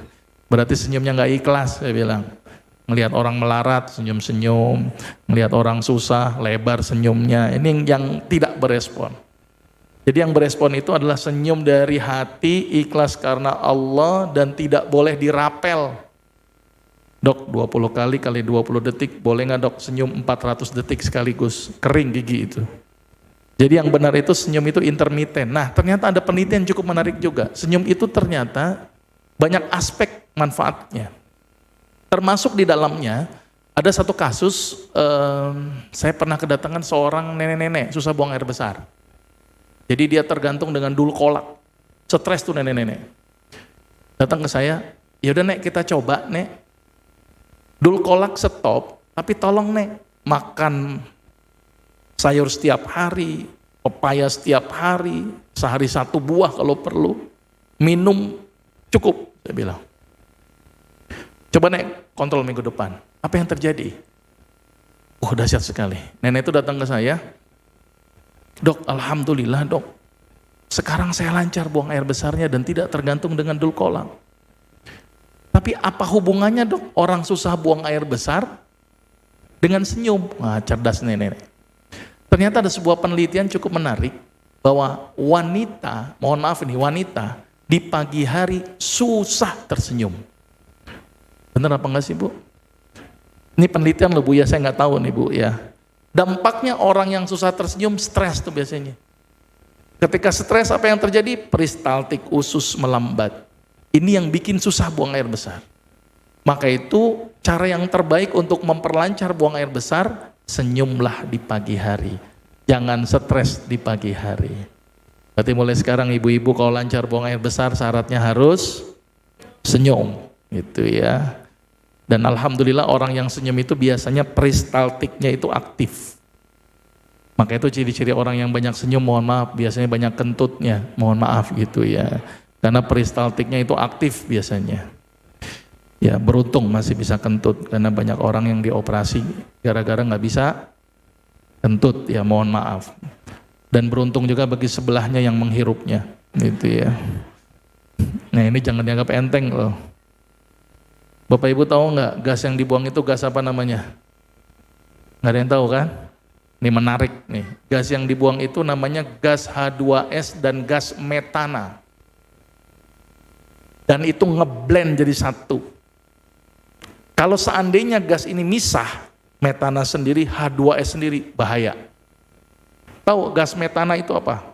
Berarti senyumnya nggak ikhlas, saya bilang. Ngelihat orang melarat senyum-senyum, ngelihat orang susah lebar senyumnya. Ini yang tidak berespon. Jadi yang berespon itu adalah senyum dari hati, ikhlas karena Allah dan tidak boleh dirapel. Dok 20 kali kali 20 detik, boleh nggak dok senyum 400 detik sekaligus, kering gigi itu. Jadi yang benar itu senyum itu intermiten. Nah ternyata ada penelitian cukup menarik juga. Senyum itu ternyata banyak aspek manfaatnya. Termasuk di dalamnya ada satu kasus, saya pernah kedatangan seorang nenek-nenek susah buang air besar. Jadi dia tergantung dengan dul kolak, stres tuh nenek-nenek. Datang ke saya, yaudah nek kita coba nek. Dul kolak stop, tapi tolong nek makan sayur setiap hari, pepaya setiap hari, sehari 1 buah kalau perlu, minum cukup, saya bilang. Coba nek kontrol minggu depan, apa yang terjadi? Dahsyat sekali. Nenek itu datang ke saya, dok alhamdulillah dok, sekarang saya lancar buang air besarnya dan tidak tergantung dengan dul kolak. Tapi apa hubungannya dok orang susah buang air besar dengan senyum? Wah cerdas nenek. Ternyata ada sebuah penelitian cukup menarik bahwa wanita, mohon maaf ini wanita di pagi hari susah tersenyum. Benar apa enggak sih bu? Ini penelitian loh bu ya, saya nggak tahu nih bu ya. Dampaknya orang yang susah tersenyum stres tuh biasanya. Ketika stres apa yang terjadi? Peristaltik usus melambat. Ini yang bikin susah buang air besar. Maka itu cara yang terbaik untuk memperlancar buang air besar, senyumlah di pagi hari. Jangan stres di pagi hari. Berarti mulai sekarang ibu-ibu kalau lancar buang air besar syaratnya harus senyum gitu ya. Dan alhamdulillah orang yang senyum itu biasanya peristaltiknya itu aktif. Maka itu ciri-ciri orang yang banyak senyum, mohon maaf, biasanya banyak kentutnya, mohon maaf gitu ya. Karena peristaltiknya itu aktif biasanya. Ya beruntung masih bisa kentut, karena banyak orang yang dioperasi gara-gara nggak bisa kentut, ya mohon maaf. Dan beruntung juga bagi sebelahnya yang menghirupnya, gitu ya. Nah ini jangan dianggap enteng loh. Bapak Ibu tahu nggak gas yang dibuang itu gas apa namanya? Nggak ada yang tahu kan? Ini menarik nih. Gas yang dibuang itu namanya gas H2S dan gas metana. Dan itu ngeblend jadi satu. Kalau seandainya gas ini misah, metana sendiri, H2S sendiri, bahaya. Tahu gas metana itu apa?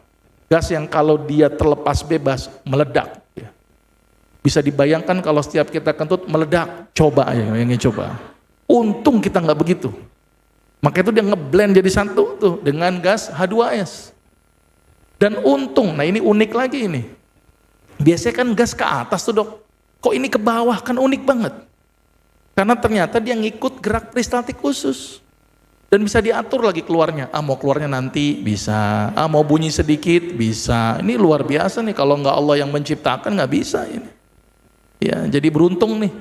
Gas yang kalau dia terlepas bebas, meledak. Bisa dibayangkan kalau setiap kita kentut meledak, coba aja, yang coba. Untung kita nggak begitu. Maka itu dia ngeblend jadi satu tuh dengan gas H2S. Dan untung, nah ini unik lagi ini. Biasanya kan gas ke atas tuh dok, kok ini ke bawah, kan unik banget. Karena ternyata dia ngikut gerak peristaltik usus. Dan bisa diatur lagi keluarnya, mau keluarnya nanti bisa, mau bunyi sedikit bisa. Ini luar biasa nih, kalau nggak Allah yang menciptakan nggak bisa ini. Ya, jadi beruntung nih.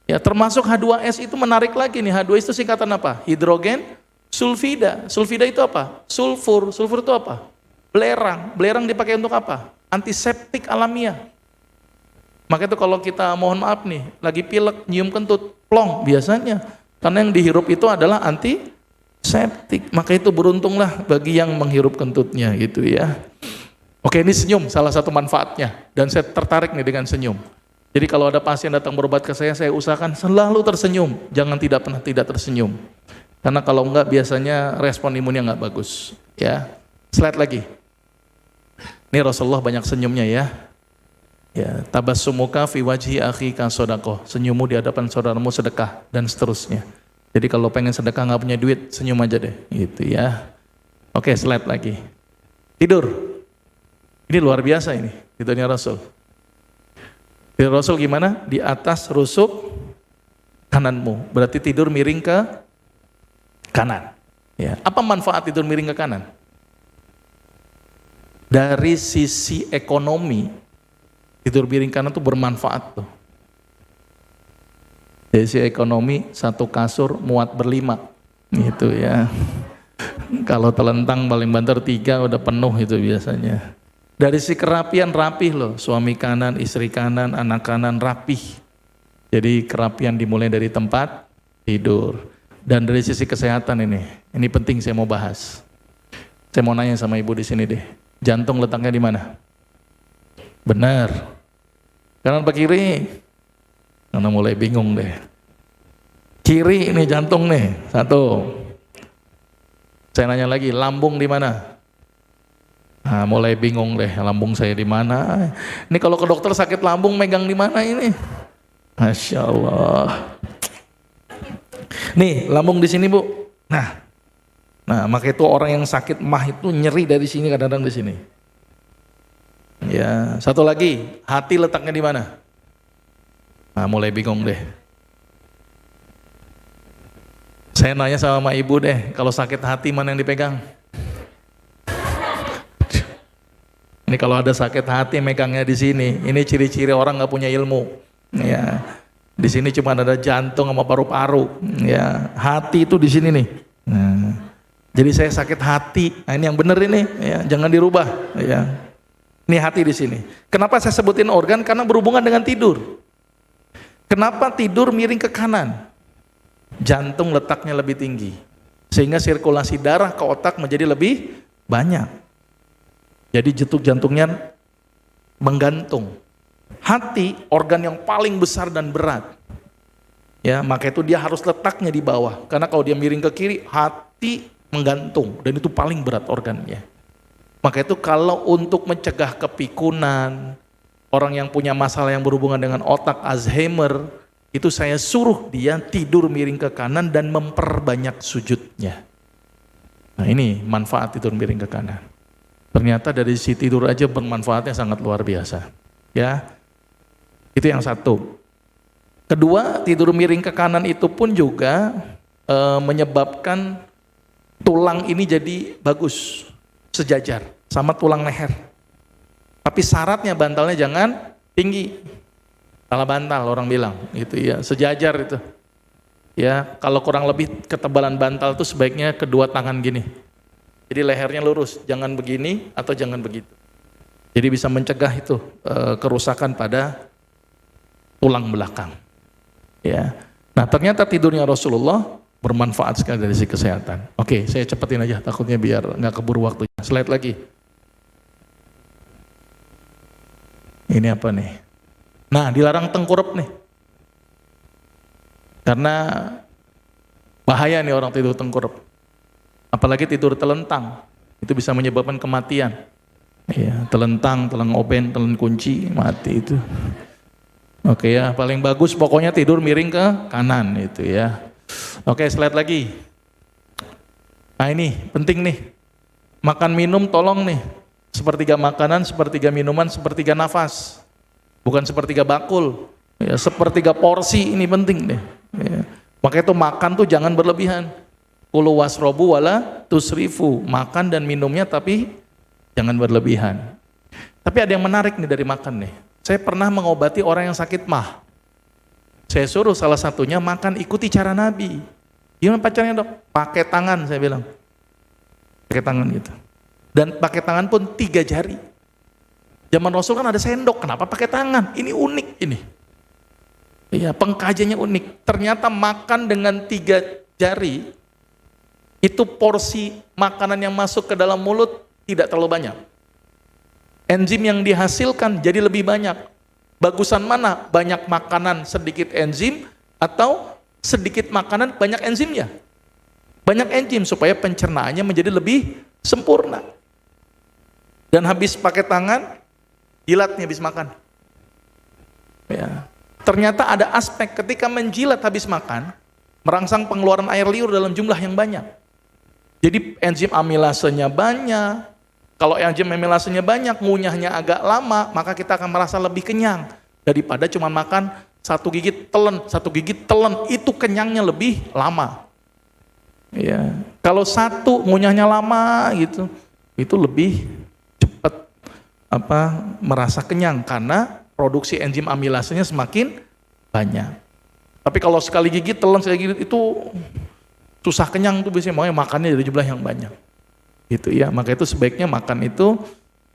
Ya termasuk H2S itu menarik lagi nih, H2S itu singkatan apa? Hidrogen sulfida. Sulfida itu apa? Sulfur. Sulfur itu apa? Belerang. Belerang dipakai untuk apa? Antiseptik alamiah. Maka itu kalau kita mohon maaf nih, lagi pilek, nyium kentut, plong biasanya. Karena yang dihirup itu adalah antiseptik. Maka itu beruntunglah bagi yang menghirup kentutnya gitu ya. Oke, ini senyum salah satu manfaatnya. Dan saya tertarik nih dengan senyum. Jadi kalau ada pasien datang berobat ke saya usahakan selalu tersenyum. Jangan pernah tidak tersenyum. Karena kalau enggak biasanya respon imunnya enggak bagus. Ya, slide lagi. Ini Rasulullah banyak senyumnya ya. Ya, tabassumuka fi wajhi akhika shadaqah. Senyummu di hadapan saudaramu sedekah dan seterusnya. Jadi kalau pengen sedekah nggak punya duit, senyum aja deh, gitu ya. Oke, slide lagi. Tidur. Ini luar biasa ini, tidurnya Rasul. Tidur Rasul gimana? Di atas rusuk kananmu. Berarti tidur miring ke kanan. Ya. Apa manfaat tidur miring ke kanan? Dari sisi ekonomi, tidur miring kanan itu bermanfaat tuh. Dari sisi ekonomi, satu kasur muat berlima, gitu ya. Kalau telentang paling banter 3 udah penuh itu biasanya. Dari sisi kerapian rapih loh, suami kanan, istri kanan, anak kanan rapih. Jadi kerapian dimulai dari tempat tidur. Dan dari sisi kesehatan ini penting saya mau bahas. Saya mau nanya sama ibu di sini deh, jantung letaknya di mana? Benar. Kanan apa kiri? Karena mulai bingung deh. Kiri ini jantung nih, satu. Saya nanya lagi, lambung di mana? Nah, mulai bingung deh, lambung saya di mana? Ini kalau ke dokter sakit lambung megang di mana ini? Masya Allah. Nih, lambung di sini Bu. Nah, maka itu orang yang sakit mah itu nyeri dari sini kadang-kadang di sini. Ya, satu lagi, hati letaknya di mana? Nah, mulai bingung deh. Saya nanya sama ibu deh, kalau sakit hati mana yang dipegang? Ini kalau ada sakit hati megangnya di sini. Ini ciri-ciri orang nggak punya ilmu. Ya, di sini cuma ada jantung sama paru-paru. Ya, hati itu di sini nih. Nah, jadi saya sakit hati. Nah, ini yang benar ini. Ya, jangan dirubah. Ya, ini hati di sini. Kenapa saya sebutin organ? Karena berhubungan dengan tidur. Kenapa tidur miring ke kanan? Jantung letaknya lebih tinggi, sehingga sirkulasi darah ke otak menjadi lebih banyak. Jadi detak jantungnya menggantung. Hati organ yang paling besar dan berat. Ya, maka itu dia harus letaknya di bawah. Karena kalau dia miring ke kiri, hati menggantung dan itu paling berat organnya. Maka itu kalau untuk mencegah kepikunan, orang yang punya masalah yang berhubungan dengan otak, Alzheimer, itu saya suruh dia tidur miring ke kanan dan memperbanyak sujudnya. Nah, ini manfaat tidur miring ke kanan. Ternyata dari sisi tidur aja bermanfaatnya sangat luar biasa. Ya, itu yang satu. Kedua, tidur miring ke kanan itu pun juga menyebabkan tulang ini jadi bagus, sejajar sama tulang leher. Tapi syaratnya bantalnya jangan tinggi. Salah bantal orang bilang, gitu ya, sejajar itu. Ya, kalau kurang lebih ketebalan bantal itu sebaiknya kedua tangan gini. Jadi lehernya lurus, jangan begini atau jangan begitu. Jadi bisa mencegah itu kerusakan pada tulang belakang. Ya. Nah, ternyata tidurnya Rasulullah bermanfaat sekali dari sisi kesehatan. Oke, saya cepetin aja takutnya biar nggak keburu waktunya. Slide lagi. Ini apa nih? Nah, dilarang tengkurap nih. Karena bahaya nih orang tidur tengkurap. Apalagi tidur telentang, itu bisa menyebabkan kematian. Ya, telentang, telang oben, telan kunci, mati itu. Oke ya, paling bagus pokoknya tidur miring ke kanan itu ya. Oke, slide lagi. Nah ini penting nih, makan minum tolong nih, sepertiga makanan, sepertiga minuman, sepertiga nafas. Bukan sepertiga bakul, ya, sepertiga porsi ini penting deh. Ya. Makanya itu makan tuh jangan berlebihan. Kulu wasrobu wala tusrifu, makan dan minumnya tapi jangan berlebihan. Tapi ada yang menarik nih dari makan nih. Saya pernah mengobati orang yang sakit mah. Saya suruh salah satunya makan ikuti cara Nabi. Gimana pacarnya Dok? Pakai tangan saya bilang. Pakai tangan gitu. Dan pakai tangan pun 3 jari. Zaman Rasul kan ada sendok, kenapa pakai tangan? Ini unik ini. Iya, pengkajiannya unik. Ternyata makan dengan 3 jari, itu porsi makanan yang masuk ke dalam mulut tidak terlalu banyak. Enzim yang dihasilkan jadi lebih banyak. Bagusan mana? Banyak makanan, sedikit enzim, atau sedikit makanan, banyak enzimnya. Banyak enzim supaya pencernaannya menjadi lebih sempurna. Dan habis pakai tangan, jilat nih habis makan. Ya. Ternyata ada aspek ketika menjilat habis makan, merangsang pengeluaran air liur dalam jumlah yang banyak. Jadi enzim amilasenya banyak. Kalau enzim amilasenya banyak, ngunyahnya agak lama, maka kita akan merasa lebih kenyang daripada cuma makan 1 gigit telan, itu kenyangnya lebih lama. Ya, kalau 1 ngunyahnya lama gitu, itu lebih cepat merasa kenyang karena produksi enzim amilasenya semakin banyak. Tapi kalau sekali gigit telan itu susah kenyang tuh biasanya, makanya makannya dari jumlah yang banyak. Gitu ya, maka itu sebaiknya makan itu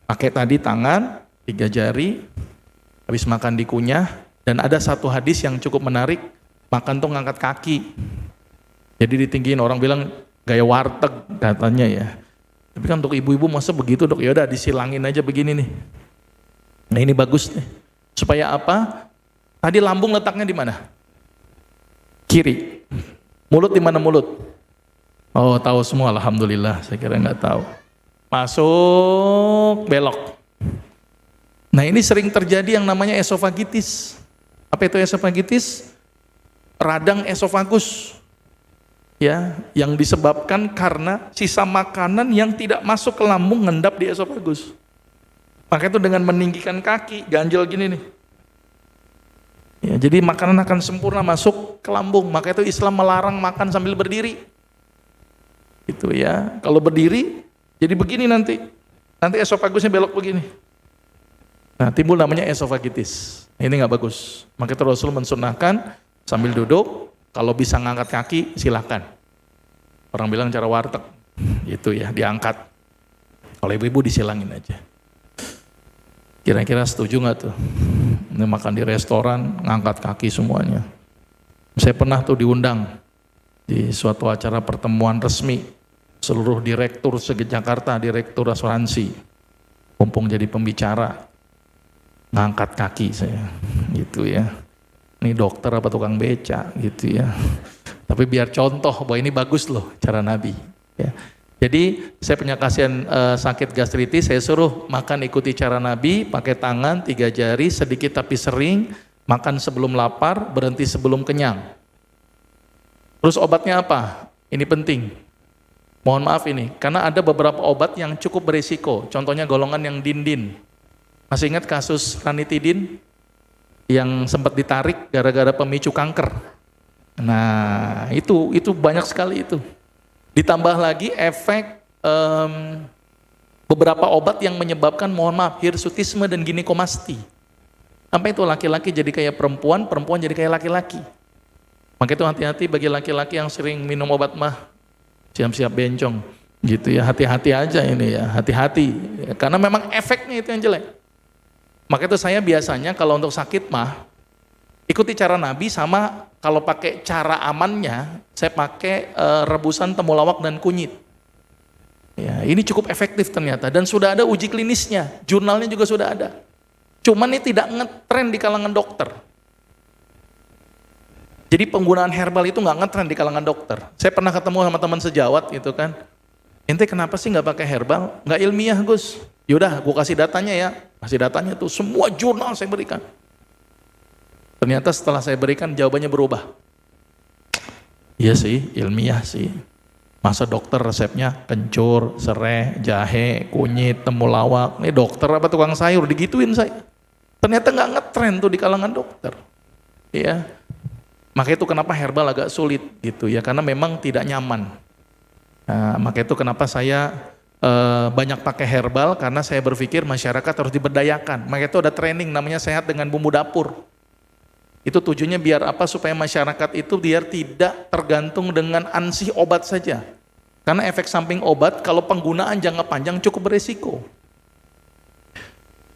pakai tadi tangan, 3 jari, habis makan dikunyah. Dan ada satu hadis yang cukup menarik, makan tuh ngangkat kaki. Jadi ditinggiin, orang bilang gaya warteg katanya ya. Tapi kan untuk ibu-ibu masa begitu dok, ya udah disilangin aja begini nih. Nah ini bagus nih. Supaya apa? Tadi lambung letaknya di mana? Kiri. Mulut di mana mulut? Oh tahu semua, alhamdulillah. Saya kira nggak tahu. Masuk, belok. Nah ini sering terjadi yang namanya esofagitis. Apa itu esofagitis? Radang esofagus. Ya, yang disebabkan karena sisa makanan yang tidak masuk ke lambung ngendap di esofagus. Maka itu dengan meninggikan kaki, ganjel gini nih. Ya, jadi makanan akan sempurna masuk ke lambung. Maka itu Islam melarang makan sambil berdiri. Itu ya, kalau berdiri jadi begini nanti esofagusnya belok begini. Nah timbul namanya esofagitis. Ini nggak bagus. Maka itu Rasul mensunnahkan sambil duduk, kalau bisa ngangkat kaki silahkan. Orang bilang cara warteg, itu ya diangkat. Kalau ibu-ibu disilangin aja. Kira-kira setuju nggak tuh? Ini makan di restoran, ngangkat kaki semuanya. Saya pernah tuh diundang di suatu acara pertemuan resmi seluruh direktur se-Jakarta, direktur asuransi, mumpung jadi pembicara, ngangkat kaki saya, gitu ya. Ini dokter apa tukang beca, gitu ya. Tapi biar contoh bahwa ini bagus loh cara Nabi. Ya. Jadi saya punya kasihan sakit gastritis, saya suruh makan ikuti cara Nabi, pakai tangan 3 jari, sedikit tapi sering, makan sebelum lapar, berhenti sebelum kenyang. Terus obatnya apa? Ini penting. Mohon maaf ini, karena ada beberapa obat yang cukup berisiko, contohnya golongan yang din-din. Masih ingat kasus ranitidin yang sempat ditarik gara-gara pemicu kanker? Nah, itu banyak sekali itu. Ditambah lagi efek beberapa obat yang menyebabkan, mohon maaf, hirsutisme dan ginekomasti. Sampai itu laki-laki jadi kayak perempuan, perempuan jadi kayak laki-laki. Maka itu hati-hati bagi laki-laki yang sering minum obat mah, siap-siap bencong gitu ya, hati-hati aja ini ya, hati-hati ya, karena memang efeknya itu yang jelek. Maka itu saya biasanya kalau untuk sakit mah ikuti cara Nabi, sama kalau pakai cara amannya saya pakai rebusan temulawak dan kunyit ya, ini cukup efektif ternyata dan sudah ada uji klinisnya, jurnalnya juga sudah ada. Cuman ini tidak ngetren di kalangan dokter. Jadi penggunaan herbal itu nggak ngetren di kalangan dokter. Saya pernah ketemu sama teman sejawat gitu kan. Ente kenapa sih nggak pakai herbal? Nggak ilmiah Gus. Yaudah, gue kasih datanya ya. Kasih datanya tuh, semua jurnal saya berikan. Ternyata setelah saya berikan jawabannya berubah. Iya sih, ilmiah sih. Masa dokter resepnya kencur, serai, jahe, kunyit, temulawak. Ini dokter apa tukang sayur, digituin saya. Ternyata nggak ngetren tuh di kalangan dokter. Iya. Maka itu kenapa herbal agak sulit gitu ya, karena memang tidak nyaman. Nah, maka itu kenapa saya banyak pakai herbal, karena saya berpikir masyarakat harus diberdayakan. Maka itu ada training namanya Sehat dengan Bumbu Dapur. Itu tujuannya biar apa? Supaya masyarakat itu biar tidak tergantung dengan ansih obat saja. Karena efek samping obat kalau penggunaan jangka panjang cukup beresiko.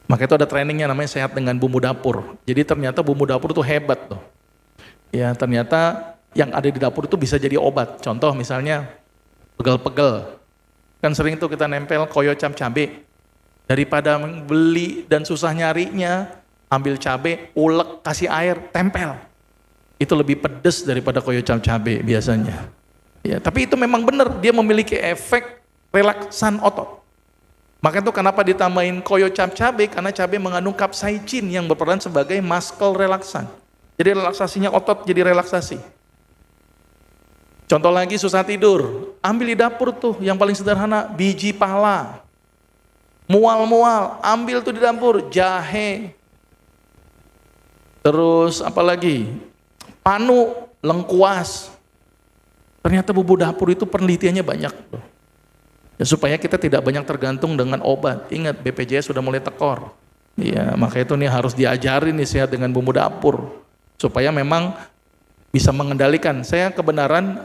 Maka itu ada trainingnya namanya Sehat dengan Bumbu Dapur. Jadi ternyata bumbu dapur itu hebat loh. Ya, ternyata yang ada di dapur itu bisa jadi obat. Contoh misalnya pegel-pegel. Kan sering tuh kita nempel koyo cabe. Daripada beli dan susah nyarinya, ambil cabe, ulek, kasih air, tempel. Itu lebih pedes daripada koyo cabe biasanya. Ya, tapi itu memang benar, dia memiliki efek relaksan otot. Maka itu kenapa ditambahin koyo cabe, karena cabe mengandung capsaicin yang berperan sebagai muscle relaksan. Jadi relaksasinya otot jadi relaksasi. Contoh lagi susah tidur, ambil di dapur tuh yang paling sederhana, biji pala. Mual-mual, ambil tuh di dapur, jahe. Terus apa lagi? Panu, lengkuas. Ternyata bumbu dapur itu penelitiannya banyak. Ya, supaya kita tidak banyak tergantung dengan obat. Ingat, BPJS sudah mulai tekor. Ya, maka itu nih harus diajarin nih sehat dengan bumbu dapur. Supaya memang bisa mengendalikan. Saya kebenaran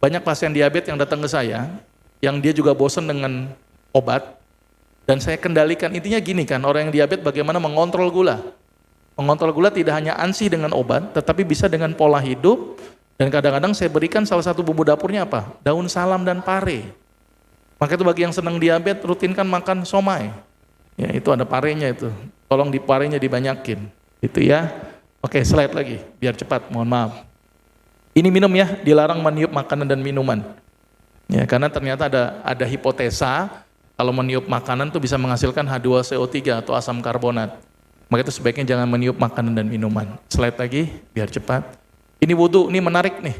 banyak pasien diabetes yang datang ke saya, yang dia juga bosan dengan obat, dan saya kendalikan. Intinya gini kan, orang yang diabetes bagaimana mengontrol gula. Mengontrol gula tidak hanya ANSI dengan obat, tetapi bisa dengan pola hidup, dan kadang-kadang saya berikan salah satu bumbu dapurnya apa? Daun salam dan pare. Maka itu bagi yang senang diabetes, rutinkan makan somai. Ya, itu ada parenya itu. Tolong di parenya dibanyakin. Itu ya. Oke, slide lagi, biar cepat, mohon maaf. Ini minum ya, dilarang meniup makanan dan minuman. Ya, karena ternyata ada hipotesa kalau meniup makanan tuh bisa menghasilkan H2CO3 atau asam karbonat. Maka itu sebaiknya jangan meniup makanan dan minuman. Slide lagi, biar cepat. Ini wudu, ini menarik nih.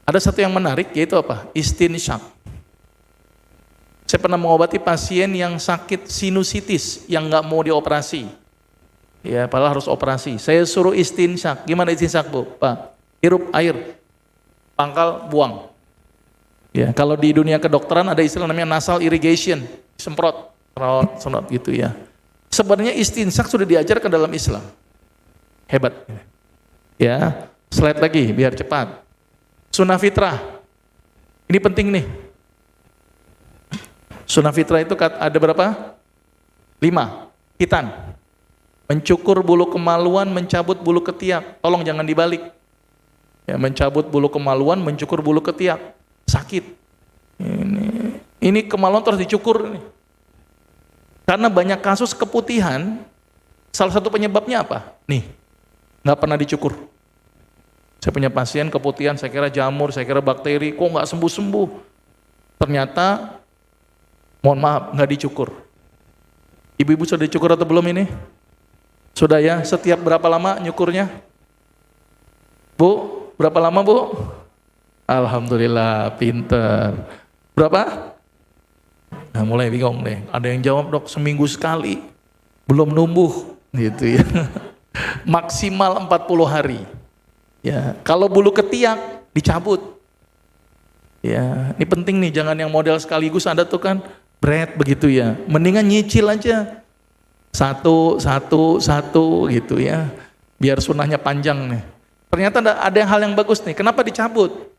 Ada satu yang menarik, yaitu apa? Istinsyak. Saya pernah mengobati pasien yang sakit sinusitis, yang nggak mau dioperasi. Ya, padahal harus operasi. Saya suruh istinsyak. Gimana istinsyak, Bu? Pak, hirup air, pangkal, buang. Ya, kalau di dunia kedokteran ada istilah namanya nasal irrigation, semprot gitu ya. Sebenarnya istinsyak sudah diajarkan dalam Islam. Hebat. Ya, slide lagi biar cepat. Sunnah fitrah. Ini penting nih. Sunnah fitrah itu ada berapa? 5. Khitan. Mencukur bulu kemaluan, mencabut bulu ketiak. Tolong jangan dibalik. Ya, mencabut bulu kemaluan, mencukur bulu ketiak. Sakit. Ini kemaluan terus dicukur nih. Karena banyak kasus keputihan, salah satu penyebabnya apa? Nih, nggak pernah dicukur. Saya punya pasien keputihan, saya kira jamur, saya kira bakteri, kok nggak sembuh-sembuh. Ternyata, mohon maaf, nggak dicukur. Ibu-ibu sudah dicukur atau belum ini? Sudah ya, setiap berapa lama nyukurnya? Bu, berapa lama Bu? Alhamdulillah, pinter. Berapa? Nah, mulai bingung nih. Ada yang jawab, Dok, seminggu sekali. Belum numbuh, gitu ya. Maksimal 40 hari. Ya, kalau bulu ketiak dicabut. Ya, ini penting nih, jangan yang model sekaligus ada tuh kan, bread begitu ya. Mendingan nyicil aja. Satu gitu ya. Biar sunnahnya panjang nih. Ternyata ada hal yang bagus nih. Kenapa dicabut?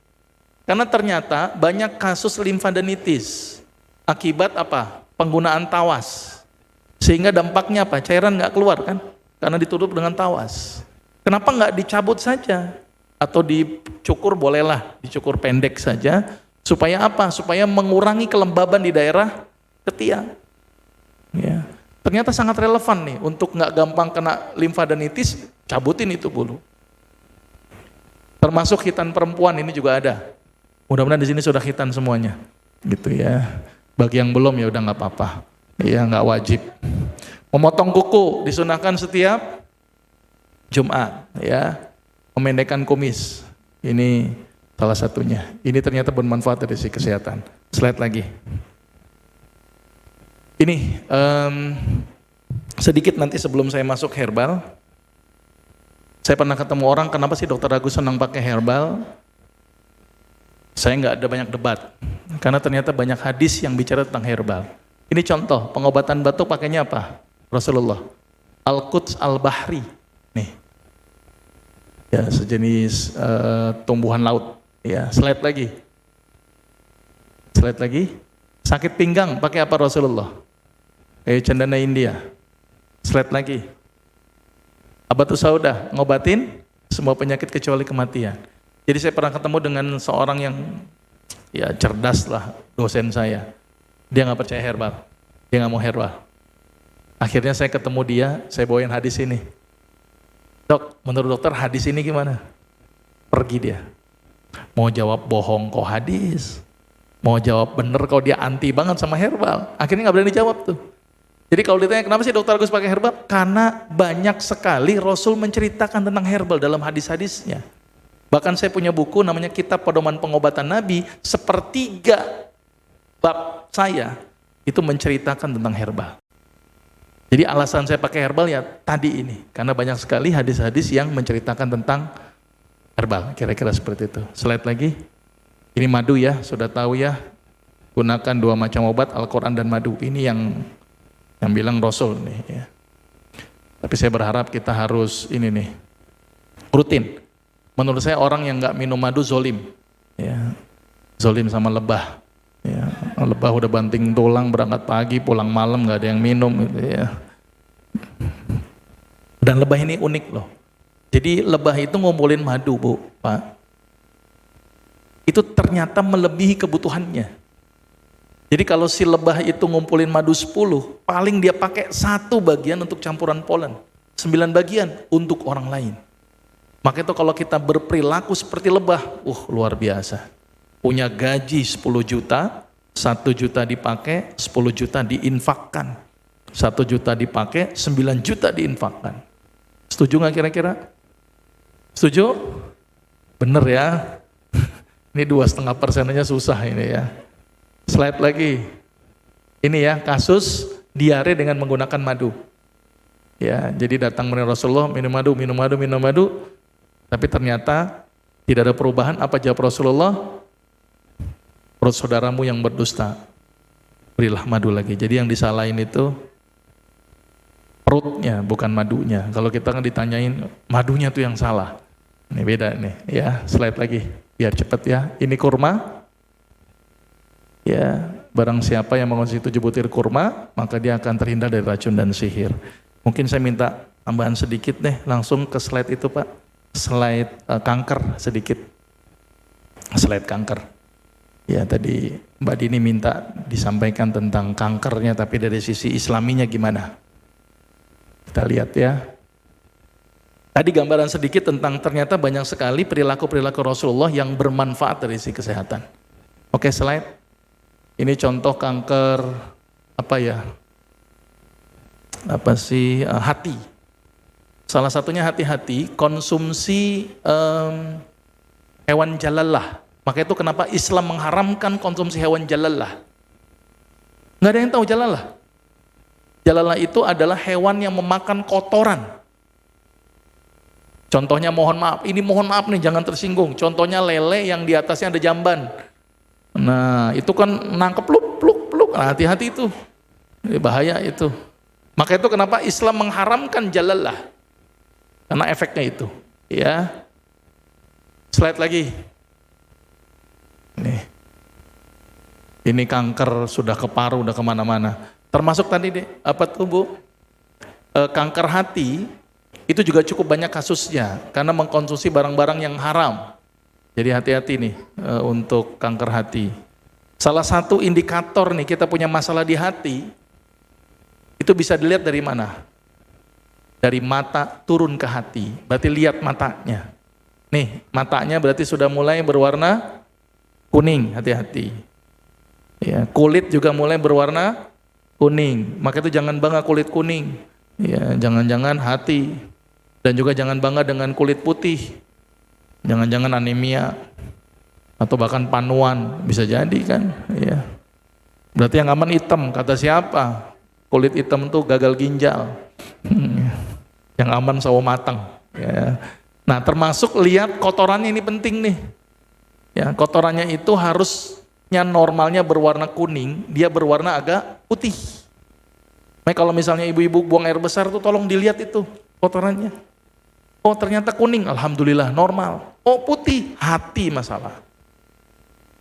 Karena ternyata banyak kasus limfadenitis akibat apa? Penggunaan tawas. Sehingga dampaknya apa? Cairan nggak keluar kan? Karena ditutup dengan tawas. Kenapa nggak dicabut saja? Atau dicukur bolehlah, dicukur pendek saja. Supaya apa? Supaya mengurangi kelembaban di daerah ketiak. Ya. Ternyata sangat relevan nih untuk nggak gampang kena limfadenitis, cabutin itu bulu. Termasuk khitan perempuan ini juga ada. Mudah-mudahan di sini sudah khitan semuanya, gitu ya. Bagi yang belum ya udah nggak apa-apa, ya nggak wajib. Memotong kuku disunahkan setiap Jumat, ya. Memendekkan kumis, ini salah satunya. Ini ternyata bermanfaat dari sisi kesehatan. Slide lagi. Ini sedikit nanti sebelum saya masuk herbal, saya pernah ketemu orang, kenapa sih Dokter Agus senang pakai herbal? Saya nggak ada banyak debat, karena ternyata banyak hadis yang bicara tentang herbal. Ini contoh, pengobatan batuk pakainya apa? Rasulullah. Al-Quds al-Bahri, nih, ya sejenis tumbuhan laut. Ya, slide lagi. Sakit pinggang pakai apa Rasulullah? Kayu cendana India. Slide lagi. Habatus sauda ngobatin semua penyakit kecuali kematian. Jadi saya pernah ketemu dengan seorang yang ya cerdas lah, dosen saya. Dia nggak percaya herbal, dia nggak mau herbal. Akhirnya saya ketemu dia, saya bawain hadis ini. Dok, menurut dokter hadis ini gimana? Pergi dia. Mau jawab bohong kok hadis, mau jawab bener kok dia anti banget sama herbal. Akhirnya nggak berani jawab tuh. Jadi kalau ditanya kenapa sih dokter Agus pakai herbal? Karena banyak sekali Rasul menceritakan tentang herbal dalam hadis-hadisnya. Bahkan saya punya buku namanya Kitab Pedoman Pengobatan Nabi, sepertiga bab saya itu menceritakan tentang herbal. Jadi alasan saya pakai herbal ya tadi ini, karena banyak sekali hadis-hadis yang menceritakan tentang herbal, kira-kira seperti itu. Slide lagi. Ini madu ya, sudah tahu ya. Gunakan 2 macam obat, Al-Quran dan madu. Ini yang bilang Rasul nih ya. Tapi saya berharap kita harus ini nih, rutin. Menurut saya orang yang nggak minum madu zolim, ya, zolim sama lebah. Ya, lebah udah banting tulang, berangkat pagi, pulang malam nggak ada yang minum, gitu ya. Dan lebah ini unik loh. Jadi lebah itu ngumpulin madu, Bu, Pak. Itu ternyata melebihi kebutuhannya. Jadi kalau si lebah itu ngumpulin madu 10, paling dia pakai 1 bagian untuk campuran polen, 9 bagian untuk orang lain. Maka itu kalau kita berperilaku seperti lebah, luar biasa. Punya gaji 10 juta, 1 juta dipakai, 10 juta diinfakkan. 1 juta dipakai, 9 juta diinfakkan. Setuju nggak kira-kira? Setuju? Bener ya? Ini 2,5% aja susah ini ya. Slide lagi. Ini ya kasus diare dengan menggunakan madu. Ya, jadi datang menemui Rasulullah, minum madu. Tapi ternyata tidak ada perubahan. Apa jawab Rasulullah? Perut saudaramu yang berdusta, berilah madu lagi. Jadi yang disalahin itu perutnya, bukan madunya. Kalau kita kan ditanyain madunya tuh yang salah. Ini beda nih ya. Slide lagi biar cepat ya. Ini kurma. Ya, barang siapa yang mengonsumsi 7 butir kurma, maka dia akan terhindar dari racun dan sihir. Mungkin saya minta tambahan sedikit deh, langsung ke slide itu Pak. Slide kanker sedikit. Slide kanker. Ya tadi Mbak Dini minta disampaikan tentang kankernya, tapi dari sisi islaminya gimana? Kita lihat ya. Tadi gambaran sedikit tentang ternyata banyak sekali perilaku-perilaku Rasulullah yang bermanfaat dari sisi kesehatan. Oke, slide. Ini contoh kanker apa ya? Apa sih? Hati. Salah satunya hati-hati konsumsi hewan jalalah. Maka itu kenapa Islam mengharamkan konsumsi hewan jalalah. Nggak ada yang tahu jalalah. Jalalah itu adalah hewan yang memakan kotoran. Contohnya mohon maaf nih jangan tersinggung. Contohnya lele yang di atasnya ada jamban. Nah itu kan nangkep pluk. Nah, hati-hati itu. Bahaya itu. Maka itu kenapa Islam mengharamkan jalalah. Karena efeknya itu. Ya. Slide lagi. Nih. Ini kanker sudah ke paru, udah kemana-mana. Termasuk tadi deh, apa tuh Bu? Kanker hati, itu juga cukup banyak kasusnya. Karena mengkonsumsi barang-barang yang haram. Jadi hati-hati nih untuk kanker hati. Salah satu indikator nih kita punya masalah di hati, itu bisa dilihat dari mana? Dari mata turun ke hati, berarti lihat matanya. Nih matanya berarti sudah mulai berwarna kuning, hati-hati. Ya, kulit juga mulai berwarna kuning, maka itu jangan bangga kulit kuning. Ya, jangan-jangan hati. Dan juga jangan bangga dengan kulit putih. Jangan-jangan anemia atau bahkan panuan, bisa jadi kan, ya. Berarti yang aman hitam, kata siapa? Kulit hitam tuh gagal ginjal. Yang aman sawo matang, ya. Nah, termasuk lihat kotorannya ini penting nih. Ya, kotorannya itu harusnya normalnya berwarna kuning, dia berwarna agak putih. Nah, kalau misalnya ibu-ibu buang air besar tuh tolong dilihat itu kotorannya. Oh ternyata kuning, alhamdulillah normal. Oh putih, hati masalah.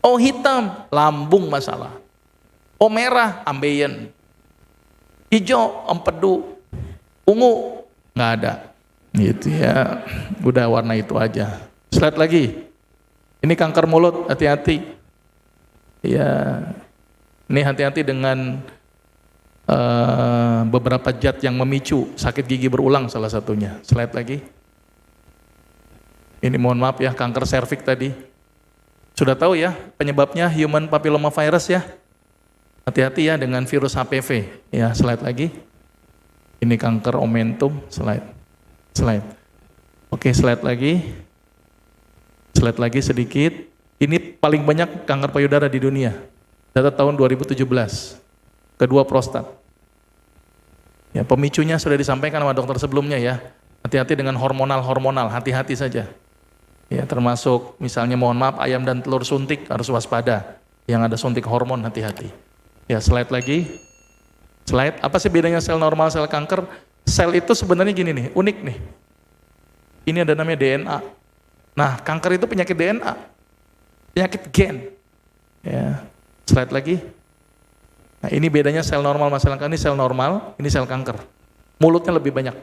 Oh hitam, lambung masalah. Oh merah, ambeien. Hijau, empedu. Ungu, nggak ada. Gitu ya. Udah warna itu aja. Slide lagi. Ini kanker mulut, hati-hati. Ya, ini hati-hati dengan beberapa zat yang memicu sakit gigi berulang salah satunya. Slide lagi. Ini mohon maaf ya, kanker serviks tadi. Sudah tahu ya penyebabnya human papilloma virus ya. Hati-hati ya dengan virus HPV. Ya, slide lagi. Ini kanker omentum, slide. Oke, slide lagi. Slide lagi sedikit. Ini paling banyak kanker payudara di dunia. Data tahun 2017. Kedua prostat. Ya, pemicunya sudah disampaikan sama dokter sebelumnya ya. Hati-hati dengan hormonal, hati-hati saja. Ya, termasuk misalnya mohon maaf ayam dan telur suntik harus waspada. Yang ada suntik hormon hati-hati. Ya, slide lagi. Slide, apa sih bedanya sel normal, sel kanker? Sel itu sebenarnya gini nih, unik nih. Ini ada namanya DNA. Nah, kanker itu penyakit DNA. Penyakit gen. Ya, slide lagi. Nah, ini bedanya sel normal sama sel kanker. Ini sel normal, ini sel kanker. Mulutnya lebih banyak.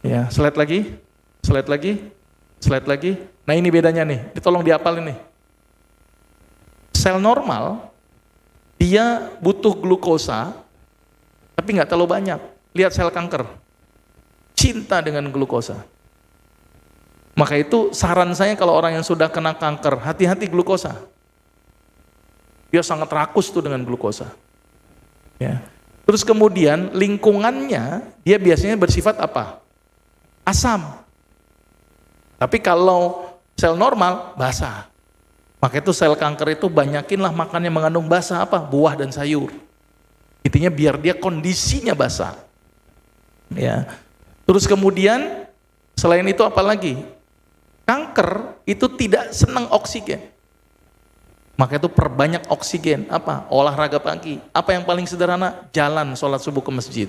Ya, slide lagi. Slide lagi. Nah, ini bedanya nih. Tolong dihafal ini. Sel normal dia butuh glukosa, tapi nggak terlalu banyak. Lihat sel kanker, cinta dengan glukosa. Maka itu saran saya kalau orang yang sudah kena kanker, hati-hati glukosa. Dia sangat rakus tuh dengan glukosa. Ya. Terus kemudian lingkungannya, dia biasanya bersifat apa? Asam. Tapi kalau sel normal, basah. Maka itu sel kanker itu banyakinlah makan yang mengandung basah apa? Buah dan sayur. Intinya biar dia kondisinya basah. Ya. Terus kemudian selain itu apa lagi? Kanker itu tidak senang oksigen. Maka itu perbanyak oksigen. Apa? Olahraga pagi. Apa yang paling sederhana? Jalan sholat subuh ke masjid.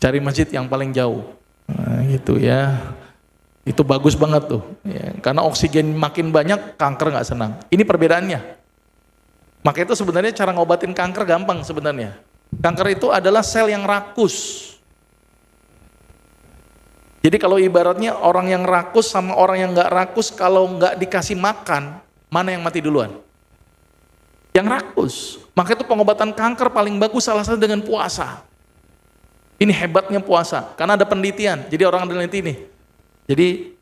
Cari masjid yang paling jauh. Nah, gitu ya. Itu bagus banget tuh, ya, karena oksigen makin banyak, kanker nggak senang. Ini perbedaannya. Maka itu sebenarnya cara ngobatin kanker gampang sebenarnya. Kanker itu adalah sel yang rakus. Jadi kalau ibaratnya orang yang rakus sama orang yang nggak rakus, kalau nggak dikasih makan, mana yang mati duluan? Yang rakus. Maka itu pengobatan kanker paling bagus salah satu dengan puasa. Ini hebatnya puasa, karena ada penelitian. Jadi orang meneliti nih. Jadi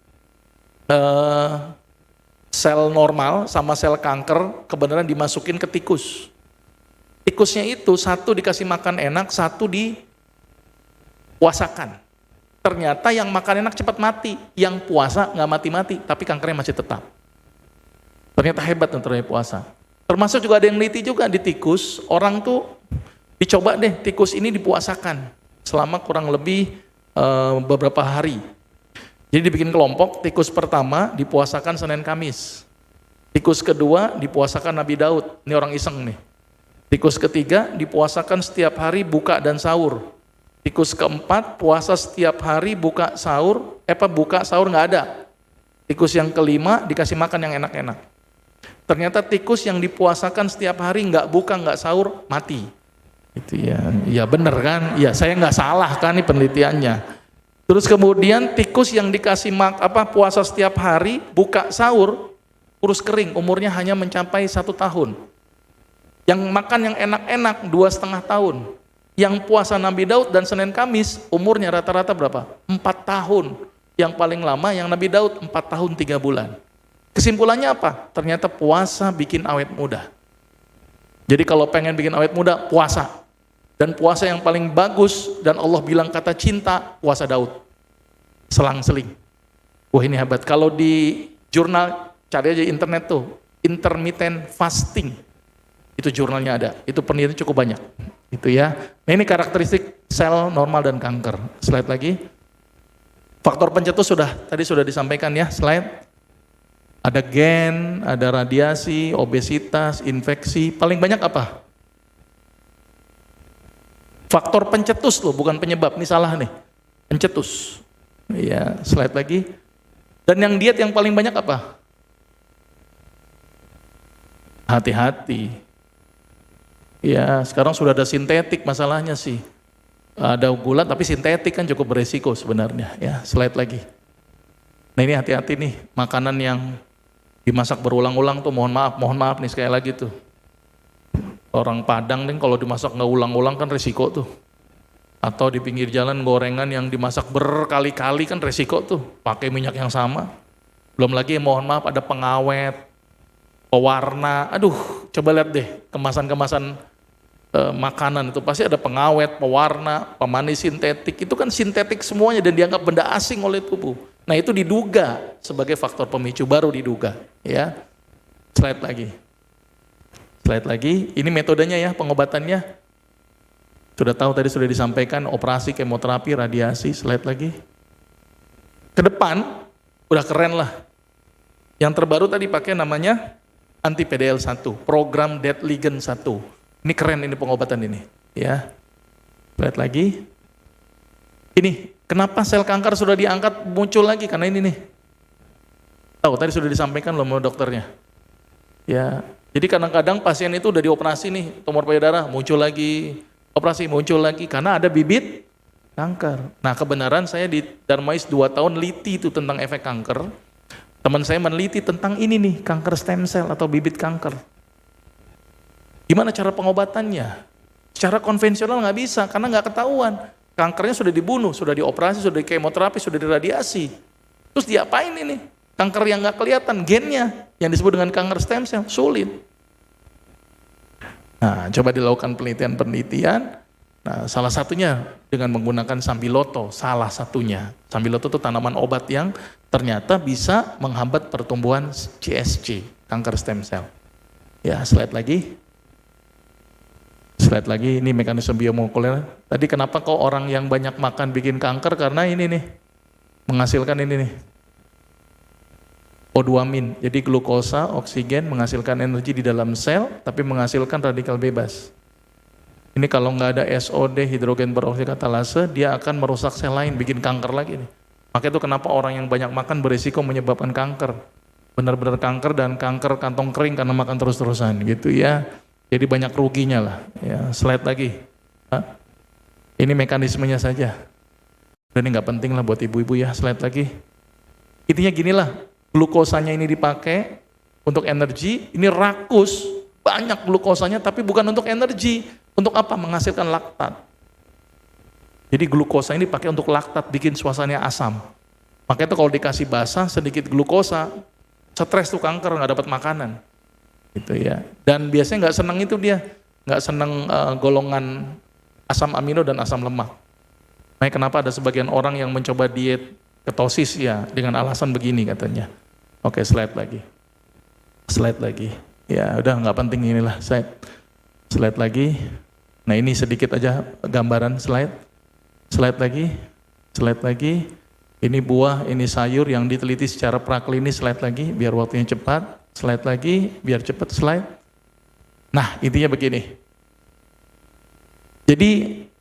sel normal sama sel kanker kebenaran dimasukin ke tikus. Tikusnya itu satu dikasih makan enak, satu dipuasakan. Ternyata yang makan enak cepat mati, yang puasa nggak mati-mati, tapi kankernya masih tetap. Ternyata hebat untuk puasa. Termasuk juga ada yang neliti juga di tikus, orang tuh dicoba deh tikus ini dipuasakan selama kurang lebih beberapa hari. Jadi dibikin kelompok, tikus pertama dipuasakan Senin Kamis. Tikus kedua dipuasakan Nabi Daud, ini orang iseng nih. Tikus ketiga dipuasakan setiap hari buka dan sahur. Tikus keempat puasa setiap hari buka sahur nggak ada. Tikus yang kelima dikasih makan yang enak-enak. Ternyata tikus yang dipuasakan setiap hari nggak buka nggak sahur mati. Itu ya, ya bener kan? Ya saya nggak salah kan nih penelitiannya. Terus kemudian tikus yang dikasih puasa setiap hari, buka sahur, kurus kering, umurnya hanya mencapai 1 tahun. Yang makan yang enak-enak 2,5 tahun. Yang puasa Nabi Daud dan Senin Kamis, umurnya rata-rata berapa? 4 tahun. Yang paling lama yang Nabi Daud 4 tahun 3 bulan. Kesimpulannya apa? Ternyata puasa bikin awet muda. Jadi kalau pengen bikin awet muda, puasa. Dan puasa yang paling bagus, dan Allah bilang kata cinta, puasa Daud. Selang-seling. Wah ini hebat. Kalau di jurnal, cari aja internet tuh, intermittent fasting. Itu jurnalnya ada. Itu penelitian cukup banyak. Itu ya. Nah ini karakteristik sel normal dan kanker. Slide lagi. Faktor pencetus tadi sudah disampaikan ya, slide. Ada gen, ada radiasi, obesitas, infeksi. Paling banyak apa? Faktor pencetus loh, bukan penyebab. Ini salah nih. Pencetus. Iya, slide lagi. Dan yang diet yang paling banyak apa? Hati-hati. Ya, sekarang sudah ada sintetik masalahnya sih. Ada gula tapi sintetik kan cukup beresiko sebenarnya ya. Slide lagi. Nah ini hati-hati nih, makanan yang dimasak berulang-ulang tuh mohon maaf nih sekali lagi tuh. Orang Padang nih kalau dimasak nggak ulang-ulang kan resiko tuh. Atau di pinggir jalan gorengan yang dimasak berkali-kali kan resiko tuh, pakai minyak yang sama. Belum lagi mohon maaf ada pengawet, pewarna, aduh coba lihat deh kemasan-kemasan makanan itu pasti ada pengawet, pewarna, pemanis sintetik, itu kan sintetik semuanya dan dianggap benda asing oleh tubuh. Nah itu diduga sebagai faktor pemicu, baru diduga ya. Slide lagi, ini metodenya ya pengobatannya. Sudah tahu tadi sudah disampaikan operasi, kemoterapi, radiasi. Slide lagi. Ke depan udah keren lah. Yang terbaru tadi pakai namanya anti PDL1, program dead ligand 1. Ini keren ini pengobatan ini, ya. Lihat lagi. Ini kenapa sel kanker sudah diangkat muncul lagi karena ini nih. Tahu tadi sudah disampaikan loh sama dokternya. Ya. Jadi kadang-kadang pasien itu udah dioperasi nih, tumor payudara muncul lagi, operasi muncul lagi karena ada bibit kanker. Nah, kebenaran saya di Darmais 2 tahun liti itu tentang efek kanker. Teman saya meneliti tentang ini nih, kanker stem cell atau bibit kanker. Gimana cara pengobatannya? Secara konvensional nggak bisa, karena nggak ketahuan. Kankernya sudah dibunuh, sudah dioperasi, sudah di kemoterapi, sudah diradiasi. Terus diapain ini? Kanker yang nggak kelihatan, gennya, yang disebut dengan kanker stem cell, sulit. Nah, coba dilakukan penelitian. Nah, salah satunya dengan menggunakan sambiloto, salah satunya. Sambiloto itu tanaman obat yang ternyata bisa menghambat pertumbuhan CSC, kanker stem cell. Ya, slide lagi, ini mekanisme biomolekuler. Tadi kenapa kok orang yang banyak makan bikin kanker? Karena ini nih, menghasilkan ini nih, O2-min. Jadi glukosa, oksigen menghasilkan energi di dalam sel, tapi menghasilkan radikal bebas. Ini kalau nggak ada SOD, hidrogen peroksida katalase, dia akan merusak sel lain, bikin kanker lagi nih. Makanya itu kenapa orang yang banyak makan berisiko menyebabkan kanker. Benar-benar kanker dan kanker kantong kering karena makan terus-terusan gitu ya. Jadi banyak ruginya lah. Ya, slide lagi. Ini mekanismenya saja. Dan ini nggak penting lah buat ibu-ibu ya. Slide lagi. Intinya ginilah, glukosanya ini dipakai untuk energi. Ini rakus, banyak glukosanya, tapi bukan untuk energi. Untuk apa? Menghasilkan laktat. Jadi glukosa ini dipakai untuk laktat, bikin suasananya asam. Makanya itu kalau dikasih basah sedikit glukosa, stres tuh kanker, nggak dapat makanan. Gitu ya. Dan biasanya nggak senang itu dia, nggak senang golongan asam amino dan asam lemak. Nah, kenapa ada sebagian orang yang mencoba diet ketosis ya dengan alasan begini katanya. Oke, slide lagi. Ya udah nggak penting inilah slide lagi. Nah ini sedikit aja gambaran slide lagi. Ini buah, ini sayur yang diteliti secara praklinis. Slide lagi biar waktunya cepat. Slide lagi, biar cepat slide. Nah, intinya begini. Jadi,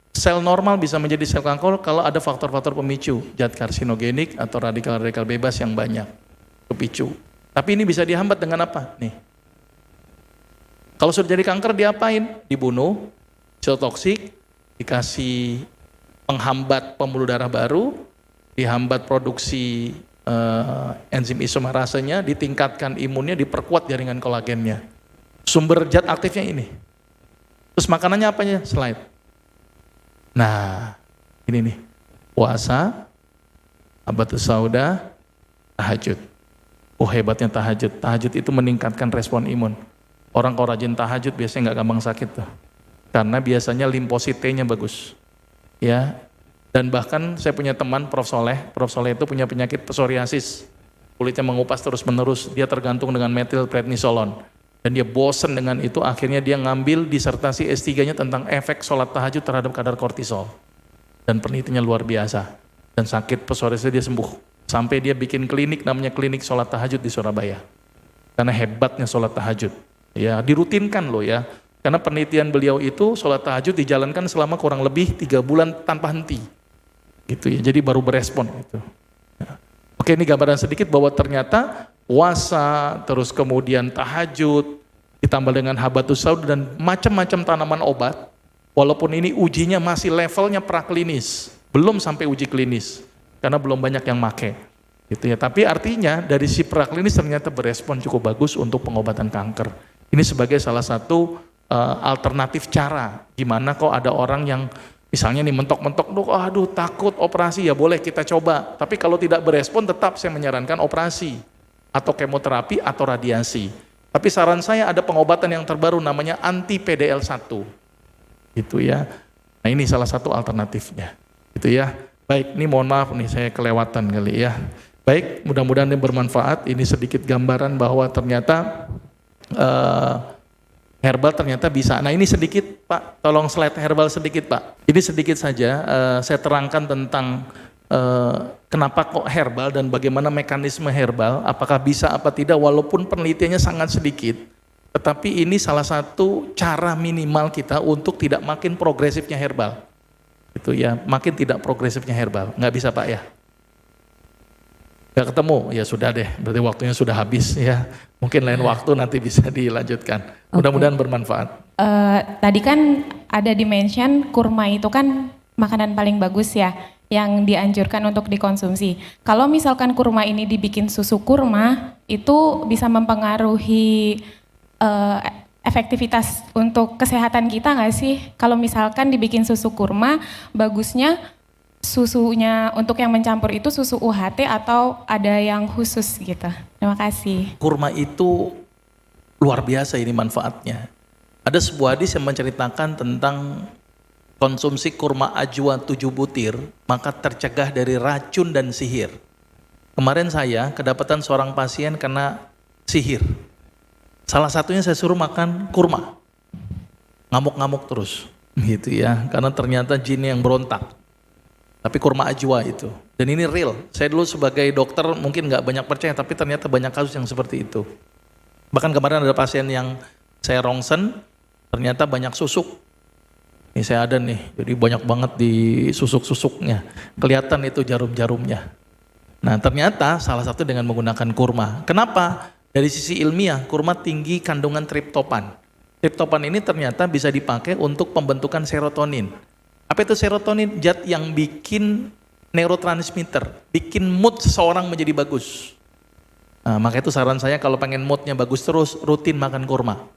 sel normal bisa menjadi sel kanker kalau ada faktor-faktor pemicu, zat karsinogenik atau radikal-radikal bebas yang banyak, kepicu. Tapi ini bisa dihambat dengan apa? Nih. Kalau sudah jadi kanker diapain? Dibunuh, sitotoksik, dikasih penghambat pembuluh darah baru, dihambat produksi enzim isomerasenya, ditingkatkan imunnya, diperkuat jaringan kolagennya. Sumber zat aktifnya ini. Terus makanannya apanya? Slide. Nah, ini nih. Puasa, habatus sauda, tahajud. Oh hebatnya tahajud. Tahajud itu meningkatkan respon imun. Orang kalau rajin tahajud biasanya nggak gampang sakit tuh. Karena biasanya limfosit T-nya bagus. Ya. Dan bahkan saya punya teman Prof. Soleh itu punya penyakit psoriasis, kulitnya mengupas terus-menerus, dia tergantung dengan metilprednisolon, dan dia bosen dengan itu, akhirnya dia ngambil disertasi S3-nya tentang efek sholat tahajud terhadap kadar kortisol, dan penelitiannya luar biasa, dan sakit psoriasis dia sembuh, sampai dia bikin klinik namanya klinik sholat tahajud di Surabaya, karena hebatnya sholat tahajud, ya dirutinkan loh ya, karena penelitian beliau itu sholat tahajud dijalankan selama kurang lebih 3 bulan tanpa henti. Gitu ya, jadi baru berespon gitu. Ya. Oke, ini gambaran sedikit bahwa ternyata puasa, terus kemudian tahajud, ditambah dengan habatus sauda dan macam-macam tanaman obat, Walaupun ini ujinya masih levelnya praklinis, belum sampai uji klinis, karena belum banyak yang make. Gitu ya. Tapi artinya dari si praklinis ternyata berespon cukup bagus untuk pengobatan kanker. Ini sebagai salah satu alternatif cara, gimana kok ada orang yang misalnya nih mentok-mentok, aduh takut operasi, ya boleh kita coba. Tapi kalau tidak berespon tetap saya menyarankan operasi atau kemoterapi atau radiasi. Tapi saran saya ada pengobatan yang terbaru namanya anti PDL1. Gitu ya. Nah ini salah satu alternatifnya. Gitu ya. Baik, ini mohon maaf nih saya kelewatan kali ya. Baik, mudah-mudahan ini bermanfaat. Ini sedikit gambaran bahwa ternyata herbal ternyata bisa. Nah ini sedikit Pak, tolong slide herbal sedikit Pak. Ini sedikit saja saya terangkan tentang kenapa kok herbal dan bagaimana mekanisme herbal, apakah bisa apa tidak, walaupun penelitiannya sangat sedikit. Tetapi ini salah satu cara minimal kita untuk tidak makin progresifnya herbal. Itu ya, makin tidak progresifnya herbal. Nggak bisa Pak ya? Nggak ketemu? Ya sudah deh, berarti waktunya sudah habis ya. Mungkin lain waktu nanti bisa dilanjutkan. Mudah-mudahan bermanfaat. Tadi kan ada di-mention kurma itu kan makanan paling bagus ya, yang dianjurkan untuk dikonsumsi. Kalau misalkan kurma ini dibikin susu kurma, itu bisa mempengaruhi efektivitas untuk kesehatan kita nggak sih? Kalau misalkan dibikin susu kurma, bagusnya susunya untuk yang mencampur itu susu UHT atau ada yang khusus gitu. Terima kasih. Kurma itu luar biasa ini manfaatnya. Ada sebuah hadis yang menceritakan tentang konsumsi kurma ajwa 7 butir, maka tercegah dari racun dan sihir. Kemarin saya kedapatan seorang pasien kena sihir. Salah satunya saya suruh makan kurma. Ngamuk-ngamuk terus gitu ya, karena ternyata jin yang berontak. Tapi kurma ajwa itu, dan ini real. Saya dulu sebagai dokter mungkin nggak banyak percaya, tapi ternyata banyak kasus yang seperti itu. Bahkan kemarin ada pasien yang saya rongsen, ternyata banyak susuk. Ini saya ada nih, jadi banyak banget di susuk-susuknya. Kelihatan itu jarum-jarumnya. Nah ternyata salah satu dengan menggunakan kurma. Kenapa? Dari sisi ilmiah, kurma tinggi kandungan triptopan. Triptopan ini ternyata bisa dipakai untuk pembentukan serotonin. Apa itu serotonin? Zat yang bikin neurotransmitter, bikin mood seseorang menjadi bagus. Nah, maka itu saran saya kalau pengen moodnya bagus terus, rutin makan kurma.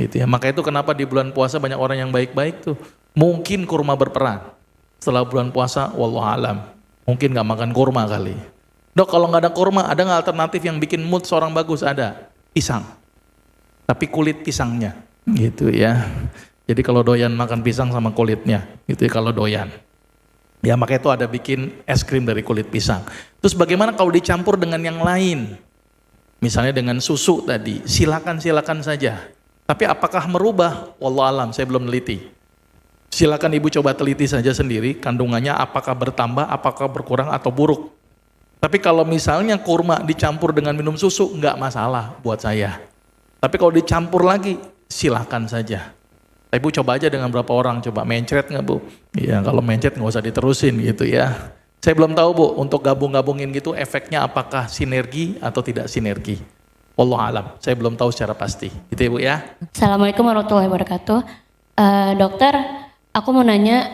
Gitu ya. Maka itu kenapa di bulan puasa banyak orang yang baik-baik tuh. Mungkin kurma berperan. Setelah bulan puasa, wallahualam, mungkin nggak makan kurma kali. Dok, kalau nggak ada kurma, ada nggak alternatif yang bikin mood seorang bagus? Ada, pisang. Tapi kulit pisangnya, gitu ya. Jadi kalau doyan makan pisang sama kulitnya, gitu ya kalau doyan. Ya maka itu ada bikin es krim dari kulit pisang. Terus bagaimana kalau dicampur dengan yang lain? Misalnya dengan susu tadi, silakan saja. Tapi apakah merubah? Wallahualam, saya belum neliti. Silakan ibu coba teliti saja sendiri, kandungannya apakah bertambah, apakah berkurang atau buruk. Tapi kalau misalnya kurma dicampur dengan minum susu, enggak masalah buat saya. Tapi kalau dicampur lagi, silakan saja. Ibu coba aja dengan berapa orang, coba mencret nggak Bu? Iya, kalau mencret nggak usah diterusin gitu ya. Saya belum tahu Bu, untuk gabung-gabungin gitu efeknya apakah sinergi atau tidak sinergi. Wallahu alam, saya belum tahu secara pasti. Gitu ya Bu ya. Assalamualaikum warahmatullahi wabarakatuh. Dokter, aku mau nanya,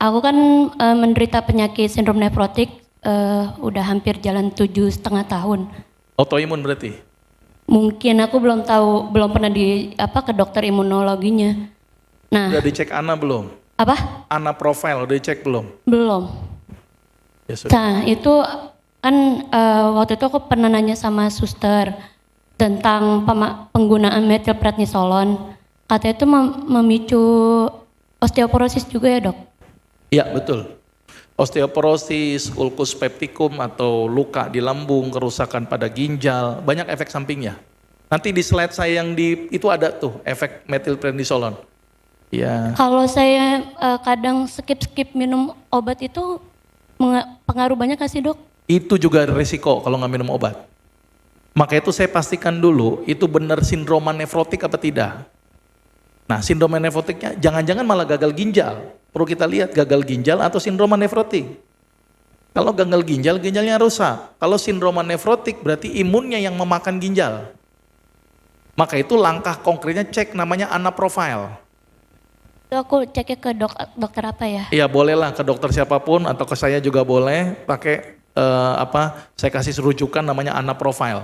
aku kan menderita penyakit sindrom nefrotik, udah hampir jalan 7,5 tahun. Autoimun berarti? Mungkin aku belum tahu, belum pernah ke dokter imunologinya. Nah, udah dicek Ana belum? Apa? Ana profile udah dicek belum? Belum. Ya sudah. Nah, itu kan waktu itu aku pernah nanya sama suster tentang penggunaan metilprednisolon. Katanya itu memicu osteoporosis juga ya dok? Iya betul. Osteoporosis, ulcus pepticum atau luka di lambung, kerusakan pada ginjal, banyak efek sampingnya. Nanti di slide saya yang itu ada tuh efek metilprednisolon. Ya. Kalau saya kadang skip minum obat itu pengaruh banyak nggak sih dok? Itu juga risiko kalau nggak minum obat. Maka itu saya pastikan dulu itu benar sindroma nefrotik apa tidak. Nah sindroma nefrotiknya jangan-jangan malah gagal ginjal. Perlu kita lihat gagal ginjal atau sindroma nefrotik. Kalau gagal ginjal, ginjalnya rusak. Kalau sindroma nefrotik berarti imunnya yang memakan ginjal. Maka itu langkah konkretnya cek namanya ANA profile. itu aku ceknya ke dokter apa ya? Iya bolehlah ke dokter siapapun atau ke saya juga boleh pakai saya kasih rujukan namanya ANA Profile.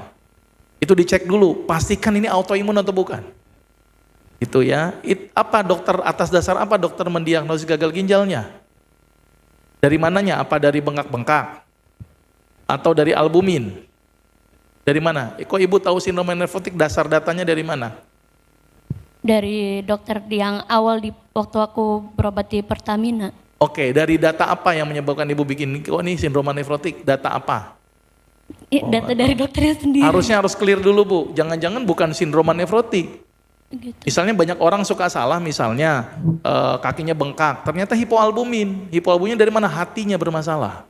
Itu dicek dulu, pastikan ini autoimun atau bukan. Itu ya. Apa dokter atas dasar apa dokter mendiagnosis gagal ginjalnya? Dari mananya? Apa dari bengkak-bengkak? Atau dari albumin? Dari mana? Kok ibu tahu sindrom nefrotik dasar datanya dari mana? Dari dokter yang awal waktu aku berobat di Pertamina. Oke, dari data apa yang menyebabkan ibu bikin kok ini sindrom nefrotik? Data apa? Data dari dokternya sendiri. Harusnya harus clear dulu bu. Jangan-jangan bukan sindrom nefrotik. Gitu. Misalnya banyak orang suka salah, misalnya kakinya bengkak, ternyata hipoalbumin. Hipoalbumin dari mana? Hatinya bermasalah.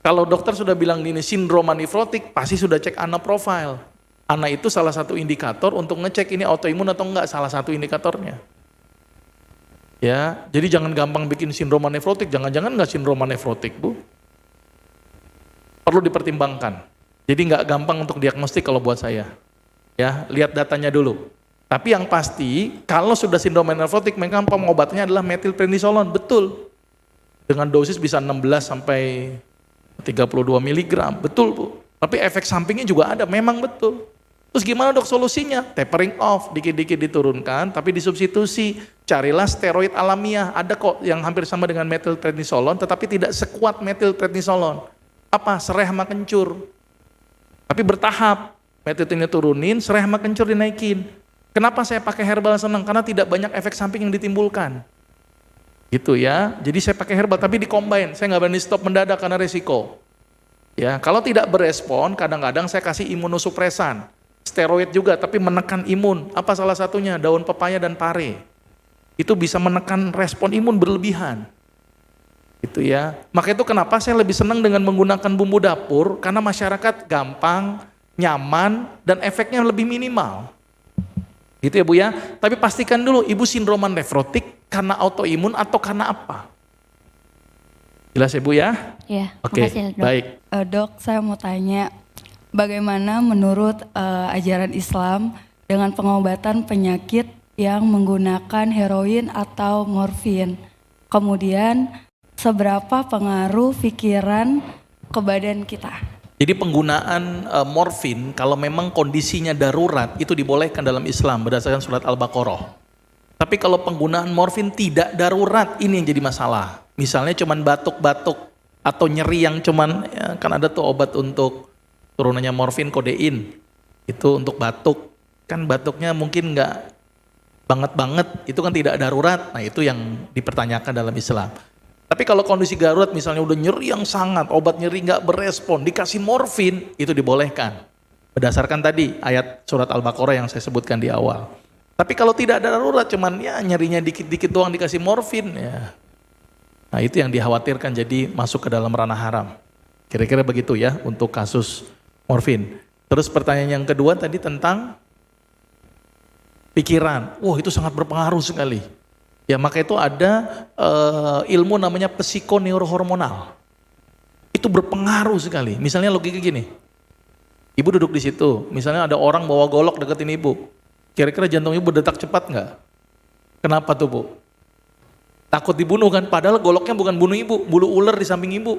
Kalau dokter sudah bilang ini sindrom nefrotik, pasti sudah cek ANA Profile. ANA itu salah satu indikator untuk ngecek ini autoimun atau enggak, salah satu indikatornya. Ya, jadi jangan gampang bikin sindrom nefrotik, jangan-jangan enggak sindrom nefrotik, Bu. Perlu dipertimbangkan. Jadi enggak gampang untuk diagnostik kalau buat saya. Ya, lihat datanya dulu. Tapi yang pasti, kalau sudah sindrom nefrotik, memang pengobatannya adalah metilprednisolon, betul. Dengan dosis bisa 16 sampai 32 mg, betul Bu. Tapi efek sampingnya juga ada, memang betul. Terus gimana dok solusinya? Tapering off, dikit-dikit diturunkan, tapi disubstitusi. Carilah steroid alamiah, ada kok yang hampir sama dengan metilprednisolon, tetapi tidak sekuat metilprednisolon. Apa? Sereh sama kencur. Tapi bertahap, metilprednisolon turunin, sereh sama kencur dinaikin. Kenapa saya pakai herbal senang? Karena tidak banyak efek samping yang ditimbulkan. Gitu ya, jadi saya pakai herbal, tapi dicombine, saya nggak berani stop mendadak karena resiko. Ya, kalau tidak berespon, kadang-kadang saya kasih imunosupresan, steroid juga, tapi menekan imun. Apa salah satunya? Daun pepaya dan pare. Itu bisa menekan respon imun berlebihan. Gitu ya. Maka itu kenapa saya lebih senang dengan menggunakan bumbu dapur, karena masyarakat gampang, nyaman, dan efeknya lebih minimal. Gitu ya Bu ya. Tapi pastikan dulu, ibu sindroman nefrotik karena autoimun atau karena apa? Jelas ya Bu ya? Iya, Oke, makasih dok. baik. Dok, saya mau tanya, bagaimana menurut ajaran Islam dengan pengobatan penyakit yang menggunakan heroin atau morfin? Kemudian, seberapa pengaruh pikiran ke badan kita? Jadi penggunaan morfin kalau memang kondisinya darurat itu dibolehkan dalam Islam berdasarkan surat Al-Baqarah. Tapi kalau penggunaan morfin tidak darurat, ini yang jadi masalah. Misalnya cuman batuk-batuk atau nyeri yang cuman ya, kan ada tuh obat untuk turunannya morfin kodein. Itu untuk batuk. Kan batuknya mungkin nggak banget-banget, itu kan tidak darurat. Nah, itu yang dipertanyakan dalam Islam. Tapi kalau kondisi darurat misalnya udah nyeri yang sangat, obat nyeri nggak berespon, dikasih morfin, itu dibolehkan. Berdasarkan tadi ayat surat Al-Baqarah yang saya sebutkan di awal. Tapi kalau tidak ada darurat, cuman ya nyerinya dikit-dikit doang dikasih morfin, ya. Nah itu yang dikhawatirkan jadi masuk ke dalam ranah haram. Kira-kira begitu ya untuk kasus morfin. Terus pertanyaan yang kedua tadi tentang pikiran. Wah itu sangat berpengaruh sekali. Ya maka itu ada ilmu namanya psikoneurohormonal. Itu berpengaruh sekali. Misalnya logika gini. Ibu duduk di situ. Misalnya ada orang bawa golok deketin ibu. Kira-kira jantung ibu berdetak cepat nggak? Kenapa tuh Bu? Takut dibunuh kan? Padahal goloknya bukan bunuh ibu, bulu ular di samping ibu.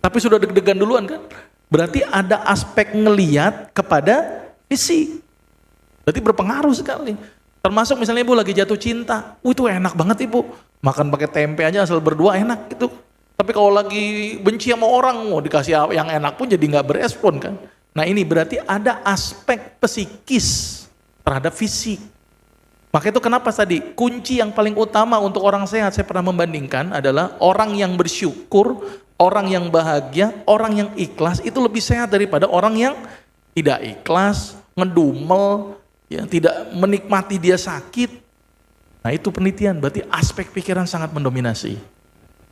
Tapi sudah deg-degan duluan kan? Berarti ada aspek ngeliat kepada fisik. Berarti berpengaruh sekali. Termasuk misalnya ibu lagi jatuh cinta, itu enak banget ibu. Makan pakai tempe aja asal berdua enak gitu. Tapi kalau lagi benci sama orang, mau dikasih yang enak pun jadi nggak berespon kan. Nah ini berarti ada aspek psikis terhadap fisik. Maka itu kenapa tadi kunci yang paling utama untuk orang sehat saya pernah membandingkan adalah orang yang bersyukur, orang yang bahagia, orang yang ikhlas itu lebih sehat daripada orang yang tidak ikhlas, ngedumel, ya, tidak menikmati dia sakit. Nah itu penelitian, berarti aspek pikiran sangat mendominasi.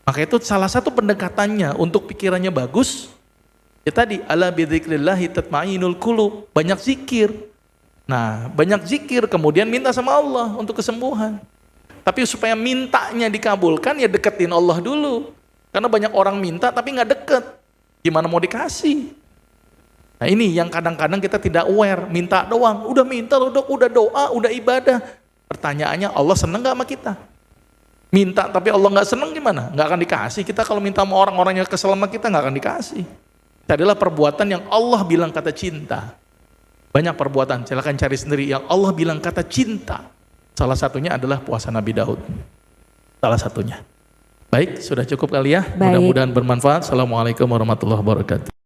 Maka itu salah satu pendekatannya untuk pikirannya bagus, ya tadi ala bidzikrillahi tatma'innul qulub, banyak zikir. Nah banyak zikir kemudian minta sama Allah untuk kesembuhan. Tapi supaya mintanya dikabulkan ya deketin Allah dulu. Karena banyak orang minta tapi nggak deket. Gimana mau dikasih? Nah ini yang kadang-kadang kita tidak aware, minta doang. Udah minta loh dok, udah doa, udah ibadah. Pertanyaannya Allah seneng gak sama kita? Minta tapi Allah nggak seneng gimana? Nggak akan dikasih. Kita kalau minta sama orang-orang yang kesel sama kita nggak akan dikasih. Carilah perbuatan yang Allah bilang kata cinta. Banyak perbuatan, silakan cari sendiri yang Allah bilang kata cinta. Salah satunya adalah puasa Nabi Daud. Salah satunya. Baik, sudah cukup kali ya. Baik. Mudah-mudahan bermanfaat. Assalamualaikum warahmatullahi wabarakatuh.